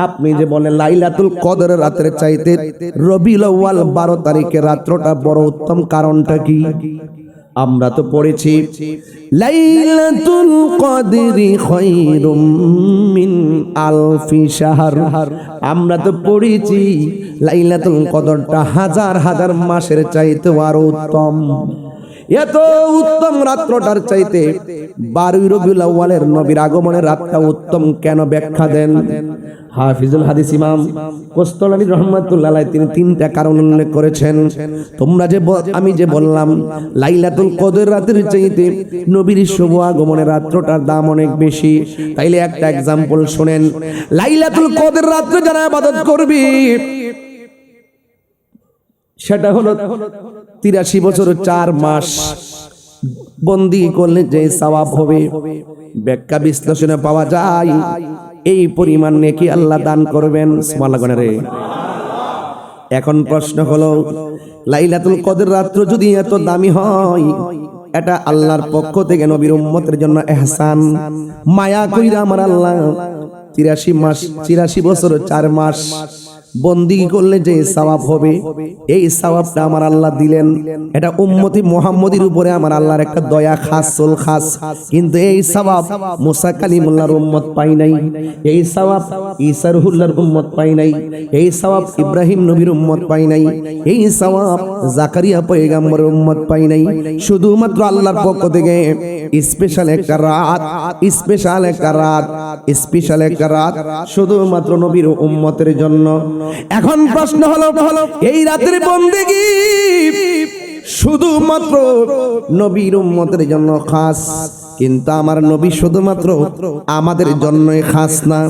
আপনি যে বলেন লাইলাতুল কদরের রাতের চাইতে রবিউল আউয়াল 12 তারিখের রাতটা বড় উত্তম, কারণটা কি? আমরা তো পড়েছি লাইলাতুল কদরি খায়রুম মিন আলফি শাহর। আমরা তো পড়েছি লাইলাতুল কদরটা হাজার হাজার মাসের চাইতে আরো উত্তম। এত উত্তম রাত্রটার চাইতে 12 রবিউল আউয়ালের নবীর আগমনের রাতটা উত্তম কেন? ব্যাখ্যা দেন হাফিজুল হাদিস ইমাম কোস্তালানী রাহমাতুল্লাহ আলাইহি। তিনি 3টা কারণ উল্লেখ করেছেন। তোমরা যে আমি যে বললাম লাইলাতুল কদর রাতের চাইতে নবীর শুভ আগমনের রাত্রটার দাম অনেক বেশি, তাইলে একটা एग्जांपल শুনেন। লাইলাতুল কদর রাতে যারা ইবাদত করবে সেটা হলো 83 বছর 4 মাস বন্দি করলে যে সওয়াব হবে, ব্যাখ্যা বিশ্লেষণে পাওয়া যায় এই পরিমাণ নেকি আল্লাহ দান করবেন। সুবহানাল্লাহ রে। এখন প্রশ্ন হলো লাইলাতুল কদর রাত্র যদি এত দামি হয়, এটা আল্লাহর পক্ষ থেকে নবীর উম্মতের জন্য ইহসান, মায়া কইরা আমার আল্লাহ 83 বছর 4 মাস বন্দি করলে যে সওয়াব হবে, এই সওয়াবটা আমার আল্লাহ দিলেন। এটা উম্মতি মুহাম্মদীর উপরে আমার আল্লাহর একটা দয়া খাসুল খাস। কিন্তু এই সওয়াব মুসা কালিমুল্লাহর উম্মত পাই নাই, এই সওয়াব ঈসা রুহুল্লাহর উম্মত পাই নাই, এই সওয়াব ইব্রাহিম নবীর উম্মত পাই নাই, এই সওয়াব জাকারিয়া পয়গম্বরের উম্মত পাই নাই। শুধুমাত্র আল্লাহর পক্ষ থেকে স্পেশাল একটা রাত, স্পেশাল একটা রাত, স্পেশাল একটা রাত শুধুমাত্র নবীর উম্মতের জন্য। এখন প্রশ্ন হলো এই রাতের বন্দেগী শুধুমাত্র নবীর উম্মতের জন্য খাস, কিন্তু আমার নবী শুধুমাত্র আমাদের জন্যই খাস না।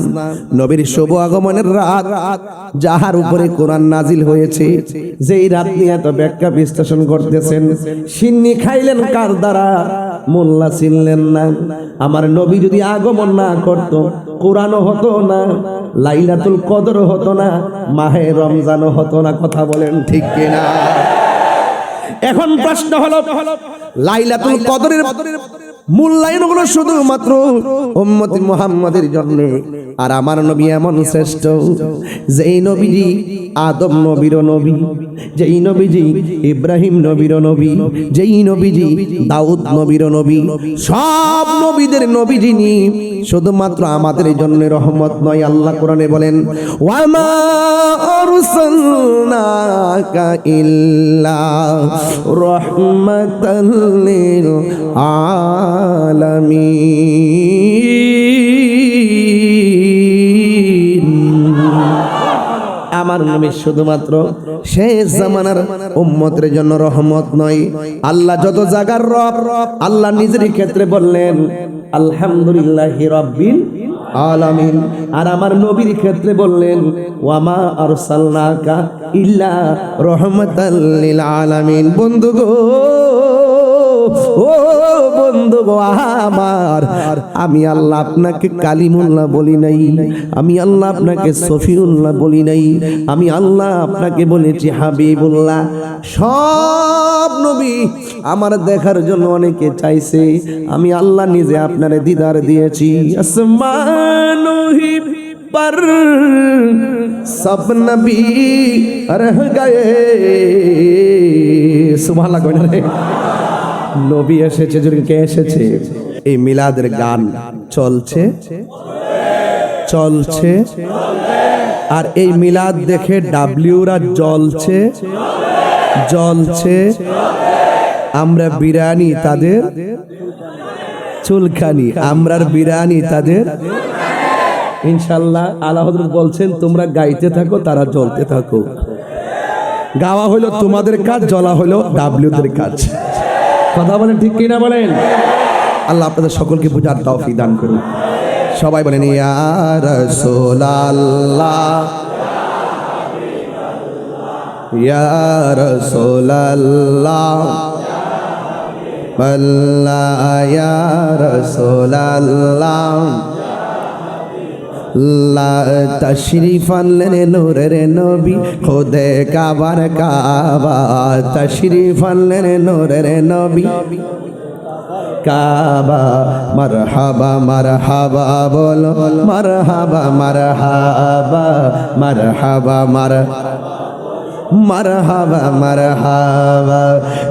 নবীর শুভ আগমনের রাত যাহার উপরে কোরআন নাজিল হয়েছে, যেই রাত নিয়ে এত ব্যাখ্যা বিশ্লেষণ করতেছেন, সিন্নি খাইলেন কার দ্বারা? মোল্লা চিনলেন না। আমার নবী যদি আগমন না করত, কোরআনও হতো না, লাইলাতুল কদরও হতো না, মাহে রমজানও হতো না। কথা বলেন ঠিক কিনা? এখন প্রশ্ন হলো লাইলাতুল কদরের মূল্যায়ন হলো শুধুমাত্র উম্মতি মুহাম্মাদের জন্য। আর আমার নবী এমন শ্রেষ্ঠ, যেই নবীজি আদম নবীর নবী, যেই নবীজি ইব্রাহিম নবীর নবী, যেই নবীজি দাউদ নবীর নবী, সব নবীদের নবী যিনি, শুধুমাত্র আমাদের জন্য রহমত নয়। আল্লাহ কোরআনে বলেন ওয়ামা আরসালনাকা ইল্লা রাহমাতাল লিল আলামিন। আমার নবী শুধুমাত্র শেষ জামানার উম্মতের জন্য রহমত নয়। আল্লাহ যত জায়গার রব, আল্লাহ নিজের ক্ষেত্রে বললেন আলহামদুলিল্লাহি রাব্বিল আলামিন। আর আমার নবীর ক্ষেত্রে বললেন ওয়ামা আরসালনাকা ইল্লা রাহমাতাল লিল আলামিন। বন্ধু গো, ও বন্ধু গো আমার, আমি আল্লাহ আপনাকে কালিমুল্লাহ বলি নাই, আমি আল্লাহ আপনাকে সফিউল্লাহ বলি নাই, আমি আল্লাহ আপনাকে বলেছি হাবিবুল্লাহ। সব নবী আমার দেখার জন্য অনেকে চাইছে, আমি আল্লাহ নিজে আপনারে দিদার দিয়েছি। আসমানুহি पर सब नबी रह गए। সুবহানাল্লাহ কইনা রে। নবী এসেছে, যদি কে এসেছে? এই মিলাদের গান চলছে চলছে, আর এই মিলাদ দেখে ডাব্লিউরা জ্বলছে জ্বলছে। আমরা বিরানি তাদের চুলখানি, আমরার বিরানি তাদের। ইনশাআল্লাহ আলা হযরত বলছেন তোমরা গাইতে থাকো, তারা জ্বলতে থাকো। গাওয়া হলো তোমাদের কাজ, জ্বলা হলো ডাব্লিউদের কাজ। কথা বলেন ঠিক কিনা বলেন? আল্লাহ আপনাদের সকলকে বুঝার তৌফিক দান করুন। সবাই বলেন ইয়া রাসূলুল্লাহ, ইয়া রাসূলুল্লাহ, আল্লাহ ইয়া রাসূলুল্লাহ, লা তশরিফ আনলে নূরের নবী, খুদে কাবার কাবা। তশরিফ আনলে নূরের নবী, কাবা মারহাবা মারহাবা বলো মারহাবা মারহাবা মারহাবা মারহাবা মারহাবা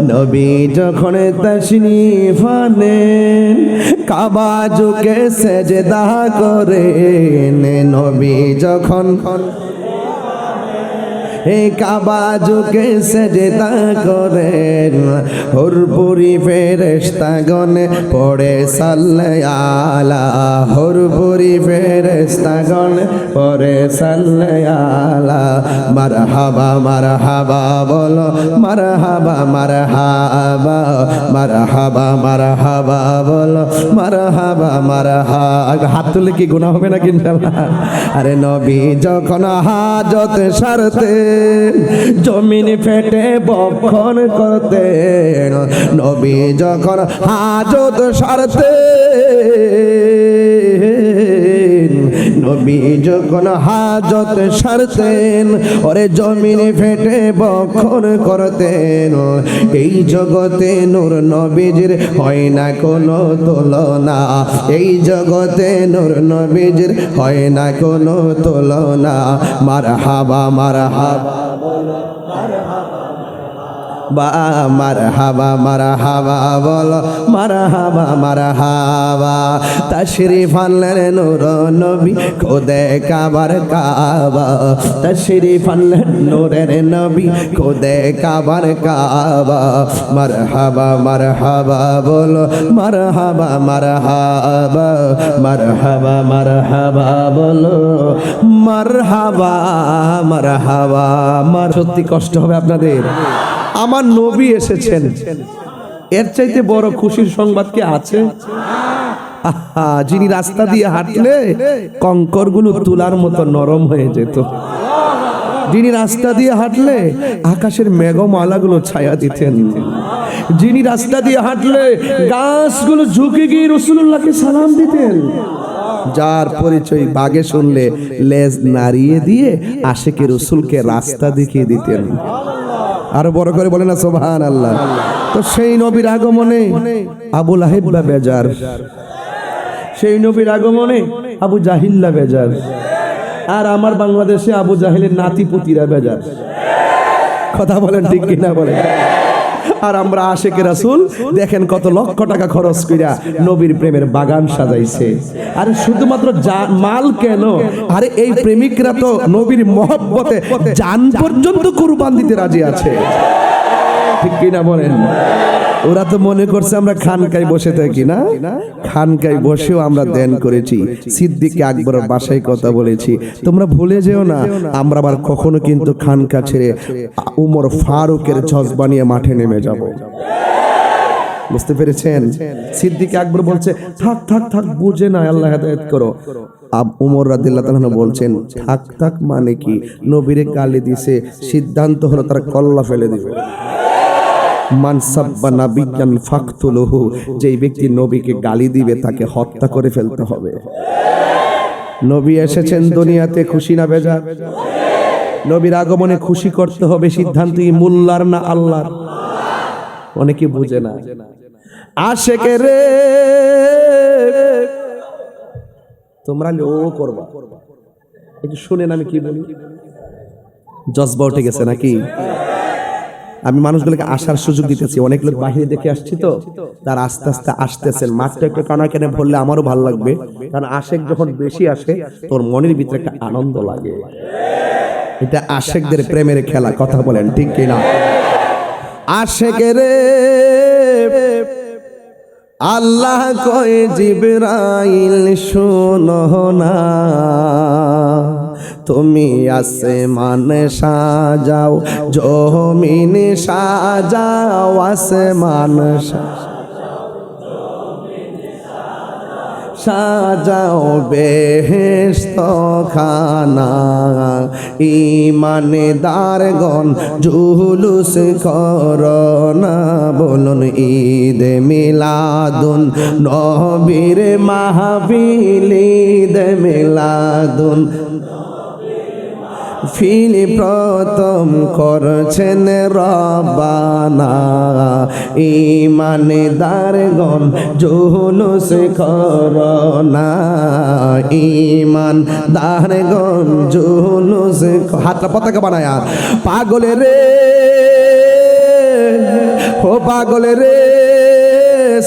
নবী যখন তাশরীফ আনেন কাবা ঝুঁকে সেজদা করেন নবী যখন হে কাবা ঝুঁকে সেজদা করেন হুরপুরি ফেরেশতাগণ পড়ে সাল্লাল্লাহু আলা হুরপুরি ফেরেশতাগণ পড়ে সাল্লাল্লাহু আলা মারহাবা মারহাবা বলো মারহাবা মারহাবা মারহাবা মারহাবা বলো মারহাবা মারহাবা হাত তুলে কি গুনাহ হবে না ইনশাআল্লাহ আরে নবী যখন হাজত সারতে জমিন ফেটে বক্ষণ করতেন নবী যখন হাজত সারতে নবী যখন হাজত সারতেন ওরে জমিন ফেটে বক্ষণ করতেন এই জগতে নূর নবীজির হয় না কোনো তুলনা এই জগতে নূর নবীজির হয় না কোনো তুলনা মারহাবা মারহাবা মারহাবা মারহাবা বলো মারহাবা মারহাবা তাশরীফ আনলেন নূর নবী খোদে কাবার কাবা তাশরীফ আনলেন নূরের নবী খোদে কাবার কাবা মারহাবা মারহাবা বলো মারহাবা মারহাবা মারহাবা মারহাবা বলো মারহাবা মারহাবা সত্যি কষ্ট হবে আপনাদের আমার নবী এসেছেন এর চাইতে বড় খুশির সংবাদ কি আছে যিনি রাস্তা দিয়ে হাঁটলে কঙ্করগুলো তুলার মতো নরম হয়ে যেত যিনি রাস্তা দিয়ে হাঁটলে আকাশের মেঘমালাগুলো ছায়া দিতেন যিনি রাস্তা দিয়ে হাঁটলে গাছগুলো ঝুঁকে গিয়ে রাসূলুল্লাহকে সালাম দিতেন যার পরিচয় বাগে শুনলে লেজ নাড়িয়ে দিয়ে আশিকে রাসূলকে রাস্তা দেখিয়ে দিতেন আরো বড় করে বলে না সুবহানাল্লাহ তো সেই নবীর আগমনে আবু লাহেবরা বেজার সেই নবীর আগমনে আবু জাহিল্লা বেজার আর আমার বাংলাদেশে আবু জাহিলের নাতিপুতিরা বেজার কথা বলেন ঠিক কিনা বলেন আর আমরা আশিকে রাসূল দেখেন কত লক্ষ টাকা খরচ কইরা নবীর প্রেমের বাগান সাজাইছে আর শুধুমাত্র মাল কেন আরে এই প্রেমিকরা তো নবীর মহব্বতে জান পর্যন্ত কুরবান দিতে রাজি আছে ঠিক কিনা বলেন ওরা তো মনে করছে আমরা খানকায় বসে থাকি না খানকায় বসেও আমরা ধ্যান করেছি সিদ্দিক আকবরের বাসায় কথা বলেছি তোমরা ভুলে যেও না আমরা আবার কখনো কিন্তু খানকা ছেড়ে উমর ফারুকের জজবা নিয়ে মাঠে নেমে যাব বুঝতে পেরেছেন সিদ্দিক আকবর বলছে থাক থাক থাক বুঝে না আল্লাহ হেদায়েত করো উমর রাদিয়াল্লাহু তাআলা বলছেন থাক থাক মানে কি নবীরে গালি দিছে সিদ্ধান্ত হলো তার কল্লা ফেলে দিবে মান সাব্বা নাবিয়ান ফাকতুলহু যেই ব্যক্তি নবীকে গালি দিবে তাকে হত্যা করে ফেলতে হবে নবী এসেছেন দুনিয়াতে খুশি না বেজার নবীর আগমনে খুশি করতে হবে সিদ্ধান্ত কি মোল্লার না আল্লাহর অনেকে বুঝে না আশিকে রে তোমরা লো করবা একটু শুনেন আমি কি বলি জজবা উঠে গেছে নাকি আমি মানুষগুলোকে আসার সুযোগ দিতেছি অনেক লোক বাইরে দেখে আসছি তো তার আস্তে আস্তে আসতেছেন মাত্র একটা কানাকানে বললে আমারও ভালো লাগবে কারণ আশেক যখন বেশি আসে তোর মনের ভিতরে একটা আনন্দ লাগে এটা আশেকদের প্রেমের খেলা কথা বলেন ঠিক কিনা আশেকে রে আল্লাহ কয় জিবরাইল শোনো না তুমি আসমান সাজাও জমিন সাজাও আসমান সাজাও বেহেশত খানা ঈমানদারগণ জুলুস করোনা বলুন ঈদ মিলাদুন নবীর মাহফিল ঈদ মিলাদুন ফিল প্রথম করছেন রব্বানা ঈমানদারগণ জুলুস করোনা ঈমানদারগণ জুলুস হাতটা পতাকা বানায়া পাগলে রে ও পাগলে রে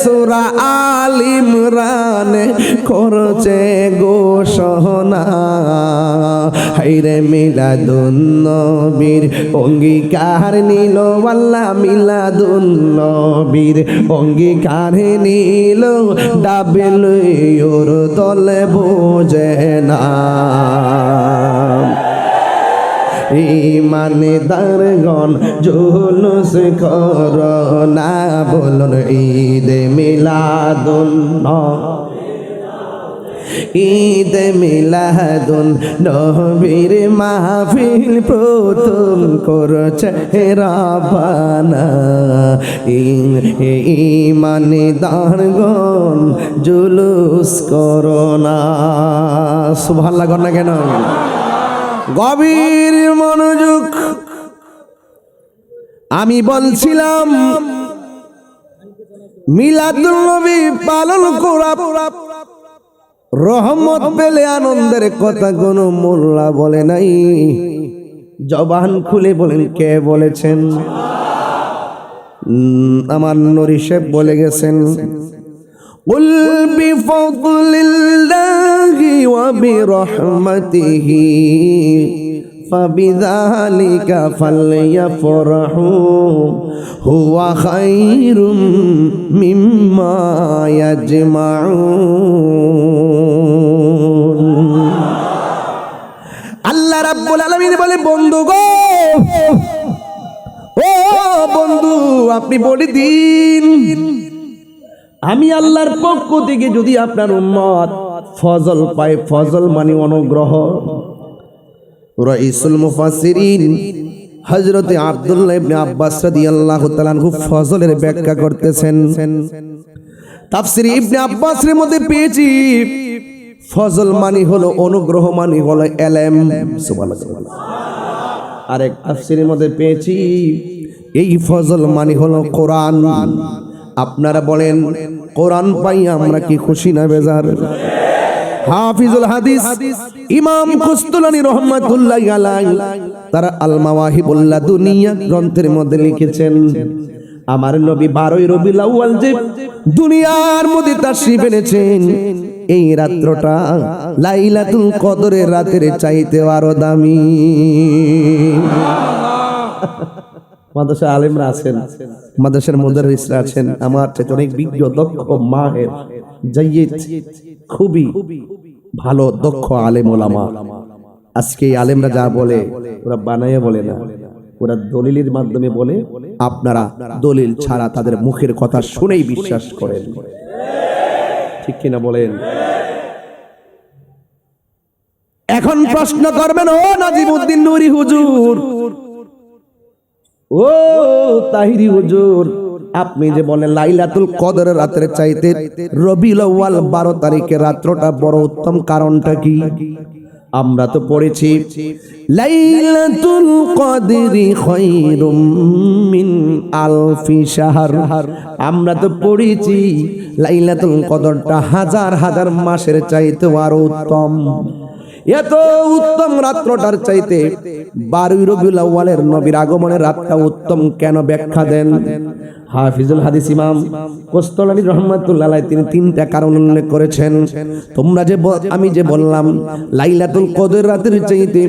সূরা আল ইমরান করছে ঘোষণা হায়রে মিলাদুন নবীর অঙ্গীকার নিল আল্লাহ মিলাদুন নবীর অঙ্গীকার নিল ডাবলুর দলে বোঝে না ঈমানদারগণ জুলুস করোনা বলুন ঈদ মিলাদুন ঈদ মিলাদুন নবীর মাহফিল প্রথম করছে রব্বানা ঈমানদারগণ জুলুস করোনা সুবহানাল্লাহ কর না কেন গভীর মনোযোগ আমি বলছিলাম মিলাদুন নবী পালন করা রহমত পেলে আনন্দের কথা কোনো মোল্লা বলে নাই জবান খুলে বলেন কে বলেছেন আমার নূরি সাহেব বলে গেছেন قل بفضل الله وبرحمته فبذلك فليفرحوا هو خير مما يجمعون আল্লাহ রাব্বুল আলামিন বলে বন্ধু গো ও বন্ধু আপনি বলে দিন আমি আল্লাহর পক্ষ থেকে যদি আপনার উম্মত ফজল পায় ফজল মানে অনুগ্রহ রাইসুল মুফাসসিরিন হযরতে আব্দুল্লাহ ইবনে আব্বাস রাদিয়াল্লাহু তাআলা আনহু ফজলের ব্যাখ্যা করতেছেন তাফসীর ইবনে আব্বাসের মধ্যে পেয়েছি ফজল মানে হলো অনুগ্রহ মানে হলো ইলম সুবহানাল্লাহ আরেক তাফসীরের মধ্যে পেয়েছি এই ফজল মানে হলো কোরআন আপনারা বলেন কোরআন পাই আমরা কি খুশি না বেজার হাফিজুল হাদিস ইমাম কুস্তুলানী রাহমাতুল্লাহি আলাইহি তারা আল মাওয়াহিবুল লাদুনিয়া গ্রন্থের মধ্যে লিখেছেন আমার নবী 12 রবিউল আউয়াল যে দুনিয়ার মধ্যে তাশরীফ এনেছেন এই রাতটা লাইলাতুল কদরের রাতের চাইতে আরো দামি মাদ্রাসা আলেমরা আছেন মাদ্রাসার মুদাররিসরা আছেন আমার চেয়ে অনেক বিজ্ঞ দক্ষ মাহের জাইয়িদ খুবই ভালো দক্ষ আলেম ওলামা আজকে এই আলেমরা যা বলে ওরা বানায়ে বলে না ওরা দলিলের মাধ্যমে বলে আপনারা দলিল ছাড়া তাদের মুখের কথা শুনেই বিশ্বাস করেন ঠিক কিনা বলেন এখন প্রশ্ন করবেন ও নাজিমউদ্দিন নুরি হুজুর ও তাহিরি হুজুর আপনি যে বলেন লাইলাতুল কদরের রাতের চাইতে রবিউল আউয়াল 12 তারিখের রাতটা বড় উত্তম কারণটা কি আমরা তো পড়েছি লাইলাতুল কদরি খায়রুম মিন আলফি শাহর আমরা তো পড়েছি লাইলাতুল কদরটা হাজার হাজার মাসের চাইতে আরো উত্তম এত উত্তম রাতটার চাইতে 12 রবিউল আউয়ালের নবীর আগমনের রাতটা উত্তম কেন ব্যাখ্যা দেন হাফিজুল হাদিস ইমাম কুস্তুলানী রাহমাতুল্লাহি আলাইহি তিনি তিনটা কারণ উল্লেখ করেছেন তোমরা যে আমি যে বললাম লাইলাতুল কদর রাতের চাইতে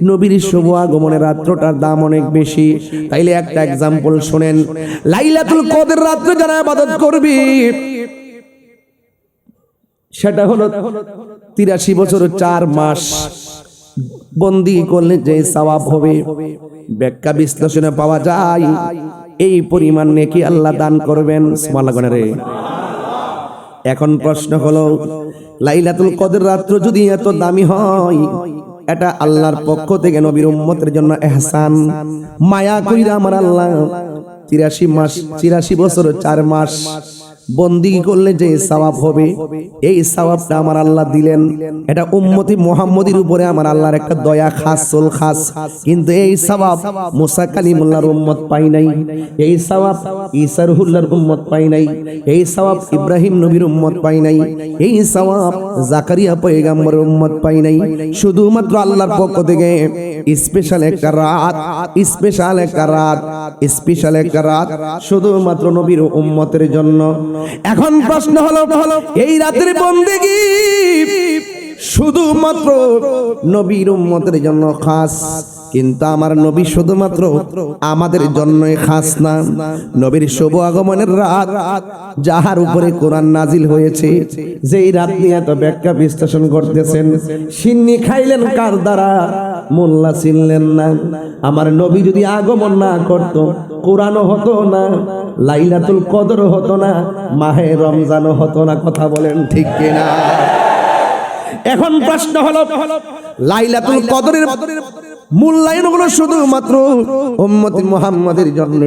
নবীর শুভ আগমনের রাতটার দাম অনেক বেশি তাইলে একটা एग्जांपल শুনেন লাইলাতুল কদর রাতে যারা ইবাদত করবে সেটা হলো 83 বছর 4 মাস বন্দি করলে যে সওয়াব হবে ব্যাখ্যা বিশ্লেষণে পাওয়া যায় এই পরিমাণ নেকি আল্লাহ দান করবেন সুবহানাল্লাহ রে এখন প্রশ্ন হলো লাইলাতুল কদর রাত যদি এত দামি হয় এটা আল্লাহর পক্ষ থেকে নবীর উম্মতের জন্য ইহসান মায়া কইরা আমার আল্লাহ 83 বছর 4 মাস বন্দেগী করলে যে সওয়াব হবে এই সওয়াবটা আমার আল্লাহ দিলেন। এটা উম্মতি মুহাম্মদীর উপরে আমার আল্লাহর একটা দয়া খাস খাস। কিন্তু এই সওয়াব মুসা কালিমুল্লাহর উম্মত পাই নাই, এই সওয়াব ঈসা রুহুল্লাহর উম্মত পাই নাই, এই সওয়াব ইব্রাহিম নবীর উম্মত পাই নাই, এই সওয়াব জাকারিয়া পয়গম্বরের উম্মত পাই নাই। শুধুমাত্র আল্লাহর পক্ষ থেকে স্পেশাল একটা রাত, স্পেশাল একটা রাত, স্পেশাল একটা রাত শুধুমাত্র নবীর উম্মতের জন্য। এখন প্রশ্ন হলো এই রাতের বন্দেগী শুধুমাত্র নবীর উম্মতের জন্য খাস, কিন্তু আমার নবী শুধুমাত্র আমাদের জন্যই খাস না। নবীর শুভ আগমনের রাত, যাহার উপরে কোরআন নাজিল হয়েছে, যেই রাত নিয়ে এত ব্যাখ্যা বিশ্লেষণ করতেছেন। সিন্নি খাইলেন কার দ্বারা? মোল্লা চিনলেন না। আমার নবী যদি আগমন না করত, কোরআনও হতো না, লাইলাতুল কদরও হতো না, মাহে রমজানও হতো না। কথা বলেন ঠিক কিনা? এখন প্রশ্ন হলো লাইলাতুল কদরের মূল্যায়ন হলো শুধুমাত্র উম্মতি মুহাম্মাদের জন্য।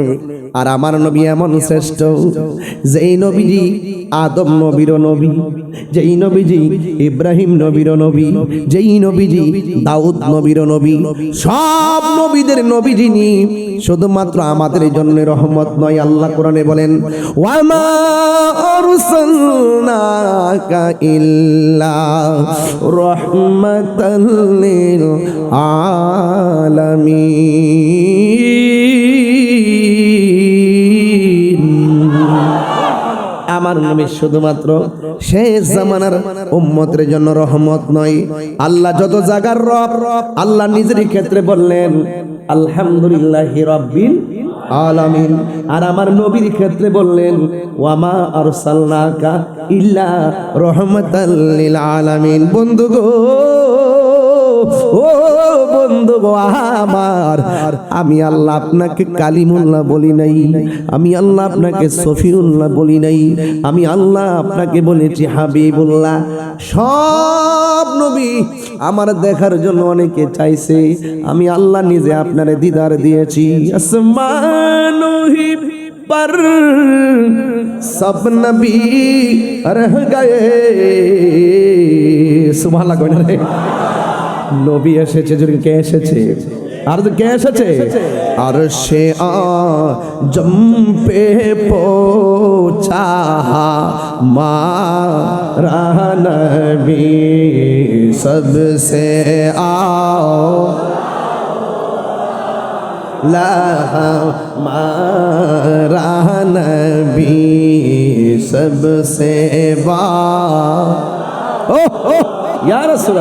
আর আমার নবী এমন শ্রেষ্ঠ, যেই নবীজি আদম নবীর নবী, যেই নবীজি ইব্রাহিম নবীর নবী, যেই নবীজি দাউদ নবীর নবী, সব নবীদের নবী যিনি, শুধুমাত্র আমাদের জন্য রহমত নয়। আল্লাহ কোরআনে বলেন, ওয়ামা আরসালনাকা ইল্লা রাহমাতাল লিল আলামিন। আমার নবী শুধুমাত্র শেষ জামানার উম্মতের জন্য রহমত নয়। আল্লাহ যত জায়গার রব, আল্লাহ নিজের ক্ষেত্রে বললেন আলহামদুলিল্লাহি রাব্বিল আলামিন। আর আমার নবীর ক্ষেত্রে বললেন ওয়ামা আরসালনাকা ইল্লা রাহমাতাল লিল আলামিন। বন্ধু গো, ও বন্ধু গো আমার, আমি আল্লাহ আপনাকে কালিমুল্লাহ বলি নাই, আমি আল্লাহ আপনাকে সফিউল্লাহ বলি নাই, আমি আল্লাহ আপনাকে বলেছি হাবিবুল্লাহ। সব নবী আমার দেখার জন্য অনেকে চাইছে, আমি আল্লাহ নিজে আপনারে দিদার দিয়েছি। আসমানুহি पर सब नबी रह गए। সুবহানাল্লাহ কই না রে? নবী এসেছে, যদি কে এসেছে? আর তো কে এসেছে? আরশে আজম পে পৌঁছা মারা নবী सबसे आओ ला हमारा नबी सबसे बा ओ या रसूल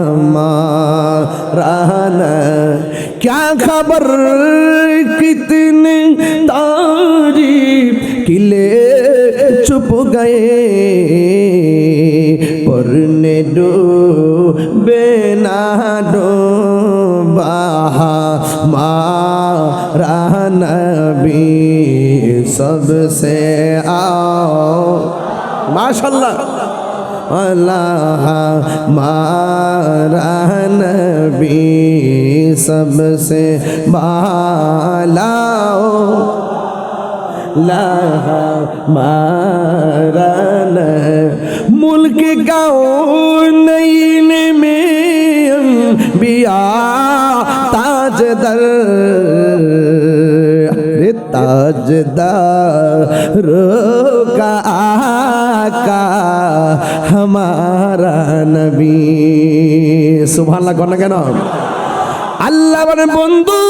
हमारा न क्या खबर कितने तारीफ किले चुप गए पढ़ने डूबे ना डूबा हमारा नबी सबसे आओ। माशाल्लाह अल्लाह हमारा नबी सबसे बालाओ मारन मुल्क कौनैन में बिया ताजदर ताजदार का आका हमारा नबी। सुभान अल्लाह কেন? আল্লাহ বলে বন্ধু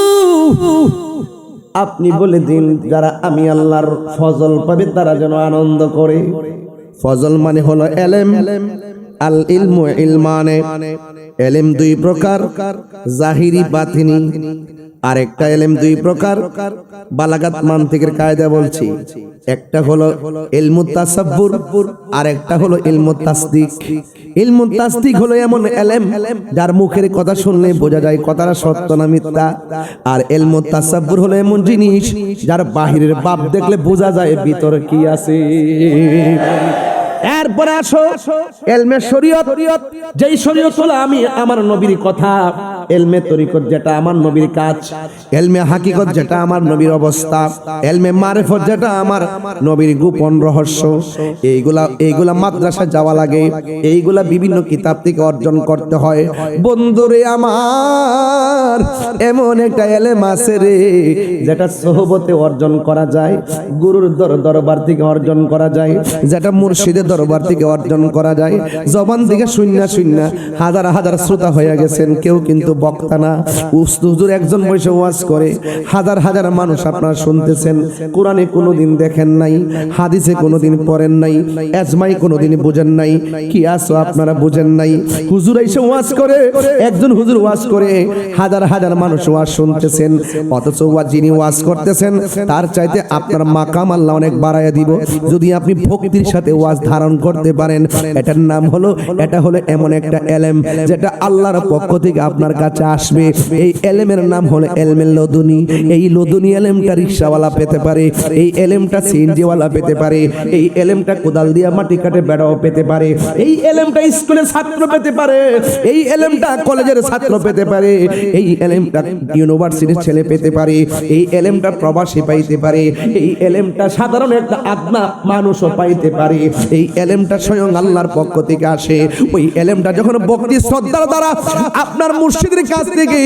আপনি বলে দিন যারা আমি আল্লাহর ফজল পাবে তারা যেন আনন্দ করে। ফজল মানে হলো ইলম, আল ইলমু ইলমানে। ইলম দুই প্রকার, জাহিরি বাতিনি। আরেকটা ইলম দুই প্রকার, বালাগাত মানতিকের কায়দা বলছি। একটা হলো ইলমুত তাসাব্বুর, আর একটা হলো ইলমুত তাসদিক। ইলমুত তাসদিক হলো এমন ইলম যার মুখের কথা শুনলে বোঝা যায় কথাটা সত্য না মিথ্যা। আর ইলমুত তাসাব্বুর হলো এমন জিনিস যার বাহিরের ভাব দেখলে বোঝা যায় ভিতরে কি আছে। এরপরে আসো ইলমে শরীয়ত। যেই শরীয়ত হলো আমি আমার নবীর কথা এলমে তরিকত যেটা আমার নবীর কাজ, এলমে হাকিকত যেটা আমার নবীর অবস্থা, এলমে মারিফত যেটা আমার নবীর গোপন রহস্য, এইগুলা মাদ্রাসা যাওয়া লাগে, এইগুলা বিভিন্ন কিতাব থেকে অর্জন করতে হয়। বন্ধুরে আমার, এমন একটা এলেম আছে রে যেটা সোহবতে অর্জন করা যায়, গুরুর দরবার থেকে অর্জন করা যায়, যেটা মুর্শিদের দরবার থেকে অর্জন করা যায়। জবান থেকে শূন্য শূন্য হাজার হাজার শ্রোতা হয়ে গেছেন, কেউ কিন্তু বক্তা না। হুজুর একজন বসে ওয়াজ করে, হাজার হাজার মানুষ আপনারা শুনতেছেন। কোরআনে কোনোদিন দেখেন নাই, হাদিসে কোনোদিন পড়েন নাই, এজমাই কোনোদিন বুঝেন নাই, কি আসো আপনারা বুঝেন নাই। হুজুর এসে ওয়াজ করে, একজন হুজুর ওয়াজ করে, হাজার হাজার মানুষ ওয়াজ শুনতেছেন, অথচ যিনি ওয়াজ করতেছেন তার চাইতে আপনার মাকাম আল্লাহ অনেক বাড়াইয়া দিব যদি আপনি ভক্তির সাথে ওয়াজ ধারণ করতে পারেন। এটার নাম হলো, এটা হলো এমন একটা এলেম যেটা আল্লাহর পক্ষ থেকে আপনার কাছে আসবে। এই এলেমের নাম হলো এলমে লদুনি। এই লদুনি এলেমটা রিকশাওয়ালা পেতে পারে, এই এলেমটা সিএনজিওয়ালা পেতে পারে, এই এলেমটা কোদাল দিয়া মাটি কাটে বেড়াও পেতে পারে, এই এলেমটা স্কুলের ছাত্র পেতে পারে, এই এলেমটা কলেজের ছাত্র পেতে পারে, এই এলেমটা ইউনিভার্সিটির ছেলে পেতে পারে, এই এলেমটা প্রবাসী পাইতে পারে, এই এলেমটা সাধারণ একটা আদনা মানুষও পাইতে পারে। এই এলেমটা স্বয়ং আল্লাহর পক্ষ থেকে আসে। ওই এলেমটা যখন ভক্তি শ্রদ্ধার দ্বারা আপনার মুর্শিদের কাছ থেকে,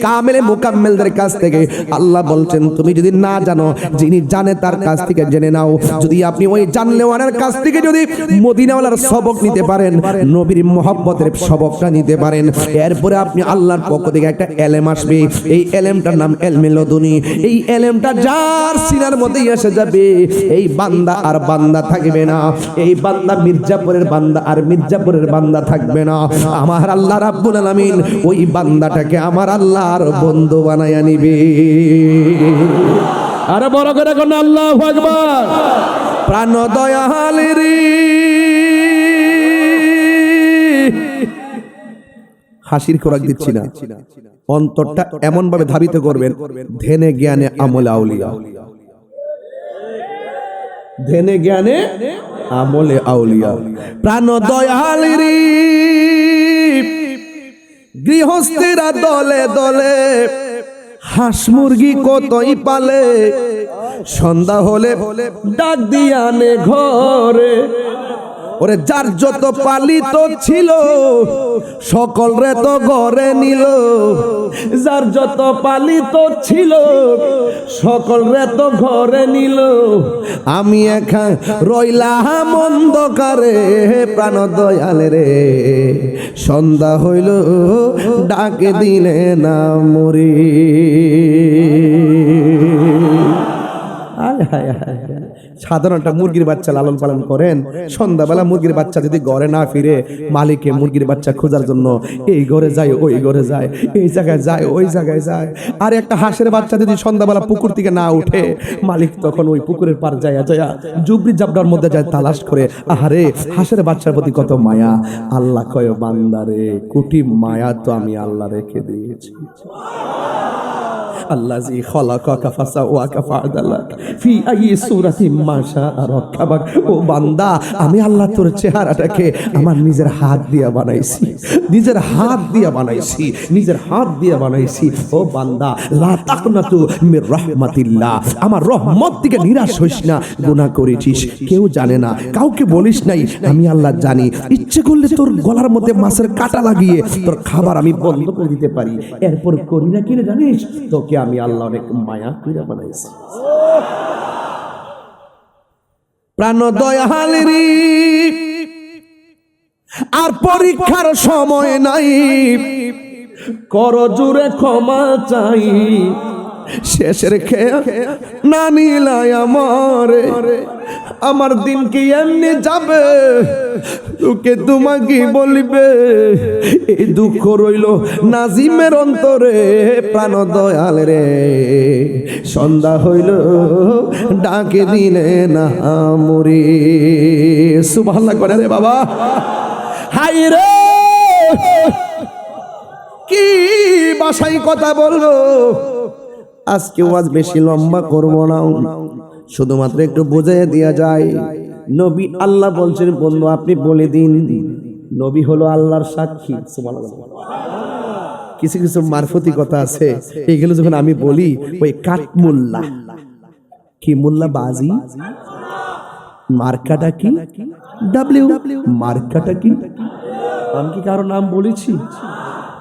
কামেলে মুকাম্মেলদের কাছ থেকে, আল্লাহ বলছেন তুমি যদি না জানো, যিনি জানে তার কাছ থেকে জেনে নাও। যদি আপনি ওই জানলেওয়ালার কাছ থেকে যদি মদিনাওয়ালার সবক নিতে পারেন, নবীর মহব্বতের সবকটা নিতে পারেন, এরপরে আপনি আল্লাহর পক্ষ থেকে একটা এলেম আসবে। এই এলেমটার নাম এলমে লদুনি। এই এলেমটা যার সিনার মধ্যেই এসে যাবে, এই বান্দা আর বান্দা থাকবে না, এই বান্দা মির্জাপুরের বান্দা আর মির্জাপুরের বান্দা থাকবে না। আমার আল্লাহ রাব্বুল আলামিন ওই বান্দাটাকে আমার আল্লাহর বন্ধু বানায়া নিবে। আরে বড় করে কোন আল্লাহু আকবার। প্রাণ দয়ালের হাসির খোরাক দিচ্ছি না, অন্তরটা এমন ভাবে ধাবিত করবেন, ধ্যানে জ্ঞানে আমলে আউলিয়া, ধ্যানে জ্ঞানে আমলে আউলিয়া। প্রাণ দয়ালের গৃহস্থেরা দলে দলে, হাঁস মুরগি কতই পালে, সন্ধ্যা হলে ডাক দিয়ানে ঘরে। ওরে যার যত পালিত ছিল সকল রে তো ঘরে নিল, যার যত পালিত ছিল সকল রে তো ঘরে নিল। আমি একা রইলাম অন্ধকারে, প্রাণ দয়ালে রে সন্ধ্যা হইল ডাকে দিলে না মরি। সাধারণটা মুরগির বাচ্চা লালন পালন করেন, সন্ধ্যাবেলা মুরগির বাচ্চা যদি ঘরে না ফিরে, মালিকে মুরগির বাচ্চা খোঁজার জন্য এই ঘরে যায়, ওই ঘরে যায়, এই জায়গায় যায়, ওই জায়গায় যায়। আর একটা হাঁসের বাচ্চা যদি সন্ধ্যাবেলা পুকুর থেকে না উঠে, মালিক তখন ওই পুকুরের পার যায় যায় জুবরি জাবড়ার মধ্যে যায় তালাশ করে। আহারে হাঁসের বাচ্চার প্রতি কত মায়া। আল্লাহ কয় বান্দারে, কোটি মায়া তো আমি আল্লাহ রেখে দিয়েছি। আল্লাযী খালাকাকা ফাসাওয়াকা ফাআদালাক ফি আইয়ি সূরাতিন মা শাআ রাক্কাবাক। ও বান্দা, আমি আল্লাহ তোর চেহারাটাকে আমার নিজের হাত দিয়ে বানাইছি, নিজের হাত দিয়ে বানাইছি, নিজের হাত দিয়ে বানাইছি। ও বান্দা, লা তাকনাতু মির রাহমাতিল্লাহ, আমার রহমত থেকে নিরাশ হইস না। গুনাহ করেছিস, কেউ জানে না, কাউকে বলিস নাই, আমি আল্লাহ জানি। ইচ্ছে করলে তোর গলার মধ্যে মাছের কাঁটা লাগিয়ে তোর খাবার আমি বন্ধ করে দিতে পারি, এরপর করি না কিনা জানিস? তোকে আমি আল্লাহ অনেক মায়া করে বানাইছি। প্রাণ দয়ালের আর পরীক্ষার সময় নাই, কর জুড়ে ক্ষমা চাই। শেষের খেয়া না নিলাই আমার দিন কি এমনি যাবে, লোকে তোমাকে বলবে। এই দুঃখ রইল নাজিমের অন্তরে, প্রাণ দয়াল রে সন্ধ্যা হইল ডাকে দিলে না মরি। সুবহানাল্লাহ করে রে বাবা। হাই রে, কি ভাষায় কথা বলবো আজকে, ওয়াজ বেশি লম্বা করব না, শুধুমাত্র একটু বুঝিয়ে দেয়া যায়। নবী আল্লাহ বলছেন, বন্ধু আপনি বলে দিন, নবী হলো আল্লাহর সাক্ষী। সুবহানাল্লাহ। কিছু কিছু মারফতি কথা আছে, এগুলো যখন আমি বলি ওই কাঠমোল্লা কি মোল্লা বাজি, মার্কাটা কি ডাব্লিউ, মার্কাটা কি, আমি কি কারো নাম বলেছি?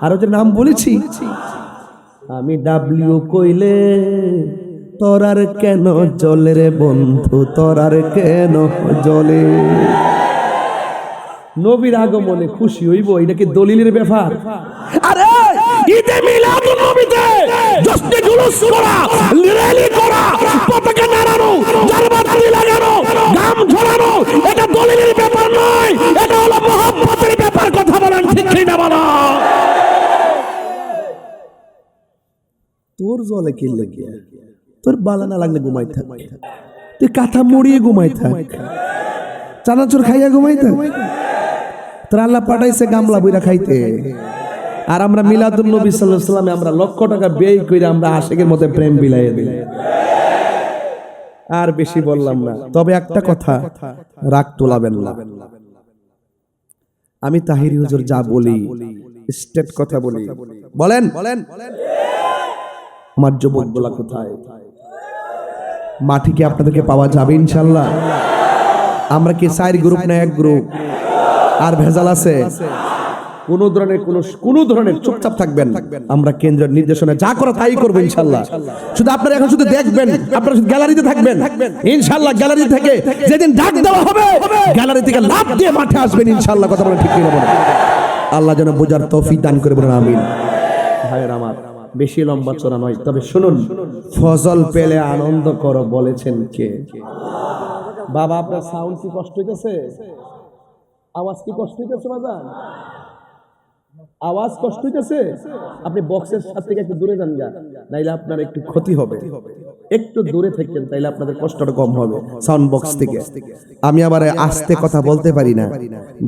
আরো যে নাম বলেছি, আমি ডাব্লিউ কইলে তোরার কেন জলে রে বন্ধু, তোরার কেন জলে। নবীর আগমনে খুশি হইব, এটা কি দলিলের ব্যাপার? আরে ঈদে মিলাদুন নবীতে জশ্নে জুলুস করা, র্যালি করা, পতাকা নাড়ানো, জারবাতি লাগানো, গাম ঝোলানো, এটা দলিলের ব্যাপার নয়, এটা হলো মহব্বতের ব্যাপার। কথা বলেন ঠিক কি না বলো? তোর জলে কি লেগে, তোর বালা না লাগলে ঘুমাই থাক, তুই কাঁথা মরিয়ে ঘুমাই থাক, চানাচুর খাইয়া ঘুমাই থাক। তোর আল্লাহ পাঠাইছে গামলা বইরা খাইতে, আর আমরা মিলাদুন নবী সাল্লাল্লাহু আলাইহি ওয়াসাল্লামে আমরা লক্ষ টাকা ব্যয় কইরা আমরা আশিকের মধ্যে প্রেম বিলাইয়া দিই। আর বেশি বললাম না, তবে একটা কথা রাগ তোলাবেন না। আমি তাহিরি হুজুর যা বলি স্টেট কথা বলি, বলেন আমার যুবকগুলা কোথায়? মাটি কি আপনাদেরকে পাওয়া যাবে ইনশাআল্লাহ? আমরা কি 4 গ্রুপ না 1 গ্রুপ? আর ভেজাল আছে? কোন ধরনের চুপচাপ থাকবেন, আমরা কেন্দ্রের নির্দেশনা যা করা তাই করবো ইনশাআল্লাহ। শুধু আপনারা এখন শুধু দেখবেন, আপনারা শুধু গ্যালারিতে থাকবেন ইনশাআল্লাহ। গ্যালারি থেকে যেদিন ডাক দেওয়া হবে গ্যালারি থেকে লাফ দিয়ে মাঠে আসবেন ইনশাআল্লাহ। কথা বলেন ঠিক কি না বলেন? আল্লাহ যেন বোঝার তৌফিক দান করে বলেন আমিন। ভাইয়ের আমার, বেশি লম্বা চড়া নয়, তবে শুনুন, ফজল পেলে আনন্দ করো বলেছেন কে? বাবা আপনার সাউন্ড কি কষ্ট হইতেছে? আওয়াজ কি কষ্ট হইতেছে? বাজান আওয়াজ কষ্ট হইতেছে? আপনি বক্সের সাথে থেকে একটু দূরে যান গা, নাইলে আপনার একটু ক্ষতি হবে। একটু দূরে থাকেন, তাইলে আপনাদের কষ্টটা কম হবে সাউন্ড বক্স থেকে। আমি আবার আস্তে কথা বলতে পারি না,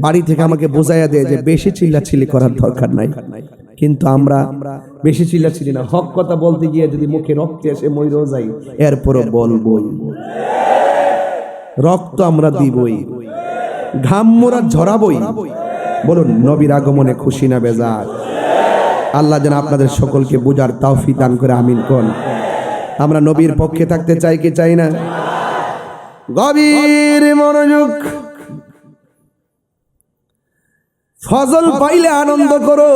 বাড়ি থেকে আমাকে বোঝাইয়া দেয় যে বেশি চিল্লাচিল্লি করার দরকার নাই, কিন্তু আমরা বেশি চিল্লাচিল্লি না, হক কথা বলতে গিয়ে যদি মুখে রক্ত এসে মইরও যাই এরপরও বলবই, রক্ত আমরা দিবই, ঘাম মোরা ঝরাবই। বলুন নবীর আগমনে খুশি না বেজার? আল্লাহ যেন আপনাদের সকলকে বুঝার তৌফিক দান করে আমিন কোন। আমরা নবীর পক্ষে থাকতে চাই কি চাই না? গভীর মনোযোগ। ফজল পাইলে আনন্দ করো।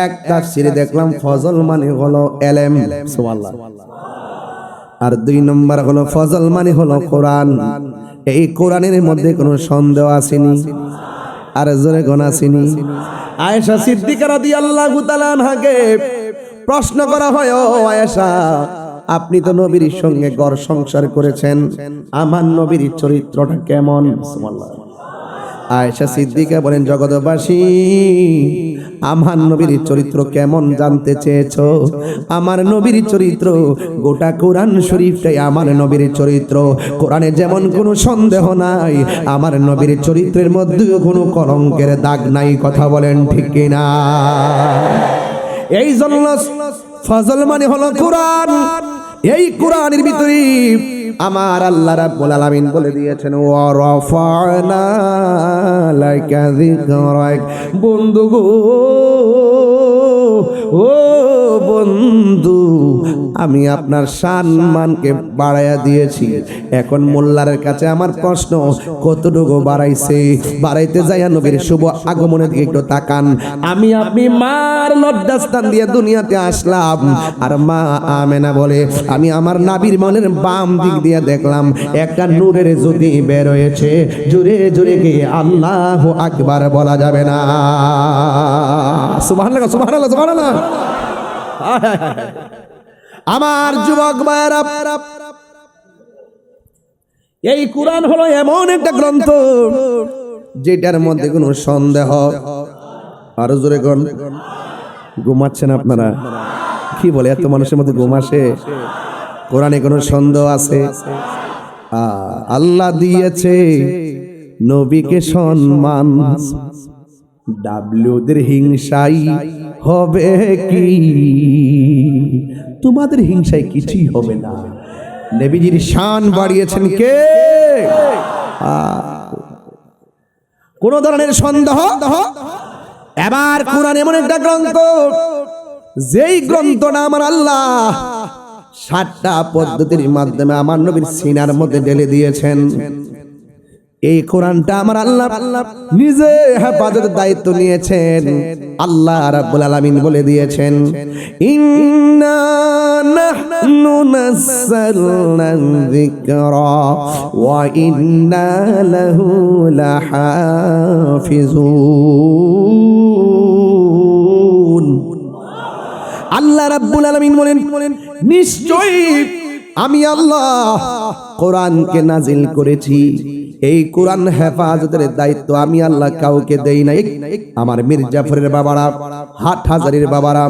এক তাফসীরে দেখলাম ফজল মানে হলো এলেম, সুবহানাল্লাহ। আর 2 নম্বর হলো ফজল মানে হলো কোরআন। এই কোরআনের মধ্যে কোনো সন্দেহ আসেনি, আর জোরে গোনা আসেনি। আয়েশা সিদ্দিকা রাদিয়াল্লাহু তাআলা আনহাকে প্রশ্ন করা হয়, ও আয়েশা, আপনি তো নবীর সঙ্গে ঘর সংসার করেছেন, আমার নবীর চরিত্রটা কেমন? সুবহানাল্লাহ। আয়েশা সিদ্দিকা বলেন, জগৎবাসী, আমার নবীর চরিত্র কেমন জানতে চেয়েছো? আমার নবীর চরিত্র, গোটা কোরআন শরীফটাই আমার নবীর চরিত্র। কোরআনে যেমন কোনো সন্দেহ নাই, আমার নবীর চরিত্রের মধ্যেও কোনো কলঙ্কের দাগ নাই। কথা বলেন ঠিক কিনা? এই জন্য ফজল মানে হলো কোরআন। এই কোরআনের ভিতরে আমার আল্লাহ রাব্বুল আলামিন বলে দিয়েছেন, ওয়া রাফা'না লাকা যিকরাক। বন্ধু গো, ও বন্ধু, আমি আপনার সম্মানকে বাড়াইয়া দিয়েছি। এখন মোল্লার কাছে আমার প্রশ্ন, কতটুকু বাড়াইতে যাইয়া নবীর শুভ আগমনের দিকে একটু তাকান। আমি আপনি মার লজ্জাস্থান দিয়ে দুনিয়াতে আসলাম, আর মা আমেনা বলে, আমি আমার নাবির মনের বাম দিক দিয়ে দেখলাম একটা নূরের জ্যোতি বের হয়েছে। জোরে জোরে গিয়ে আল্লাহু আকবার বলা যাবে না? সুবহানাল্লাহ, সুবহানাল্লাহ, সুবহানাল্লাহ। আমার যুবক ভাইরা, এই কোরআন হলো এমন একটা গ্রন্থ যেটার মধ্যে কোনো সন্দেহ, আরো জোরে কোন, ঘুমাচ্ছেন আপনারা? কি বলে, এত মানুষের মধ্যে ঘুম আসে? কোরআনে কোনো সন্দেহ আছে? আল্লাহ দিয়েছে নবীকে সম্মান, ডাব্লিউদের হিংসাই হবে কি? তোমাদের হিংসায় কিছুই হবে না। নবীজির শান বাড়িয়েছেন কে? কোন ধরনের সন্দেহ এবার কোরআন এমন একটা গ্রন্থ, যেই গ্রন্থটা আমার আল্লাহ 7টা পদ্ধতির মাধ্যমে আমার নবীর সিনার মধ্যে ঢেলে দিয়েছেন। এই কোরআনটা আমার আল্লাহ নিজে হেফাজতের দায়িত্ব নিয়েছেন। আল্লাহ রাব্বুল আলামিন বলে দিয়েছেন, ইন্না নাহনু নাযালনা যিকরা ওয়া ইন্না লাহু লাহাফিজুন। আল্লাহ রাব্বুল আলামিন বলেন, নিশ্চয়ই আমি আল্লাহ কোরআনকে নাজিল করেছি। এই কোরআন হেফাজতের দায়িত্ব আমি আল্লাহ কাউকে দেই নাই। আমার মির্জাফরের বাবারা, হাটহাজারীর বাবারা,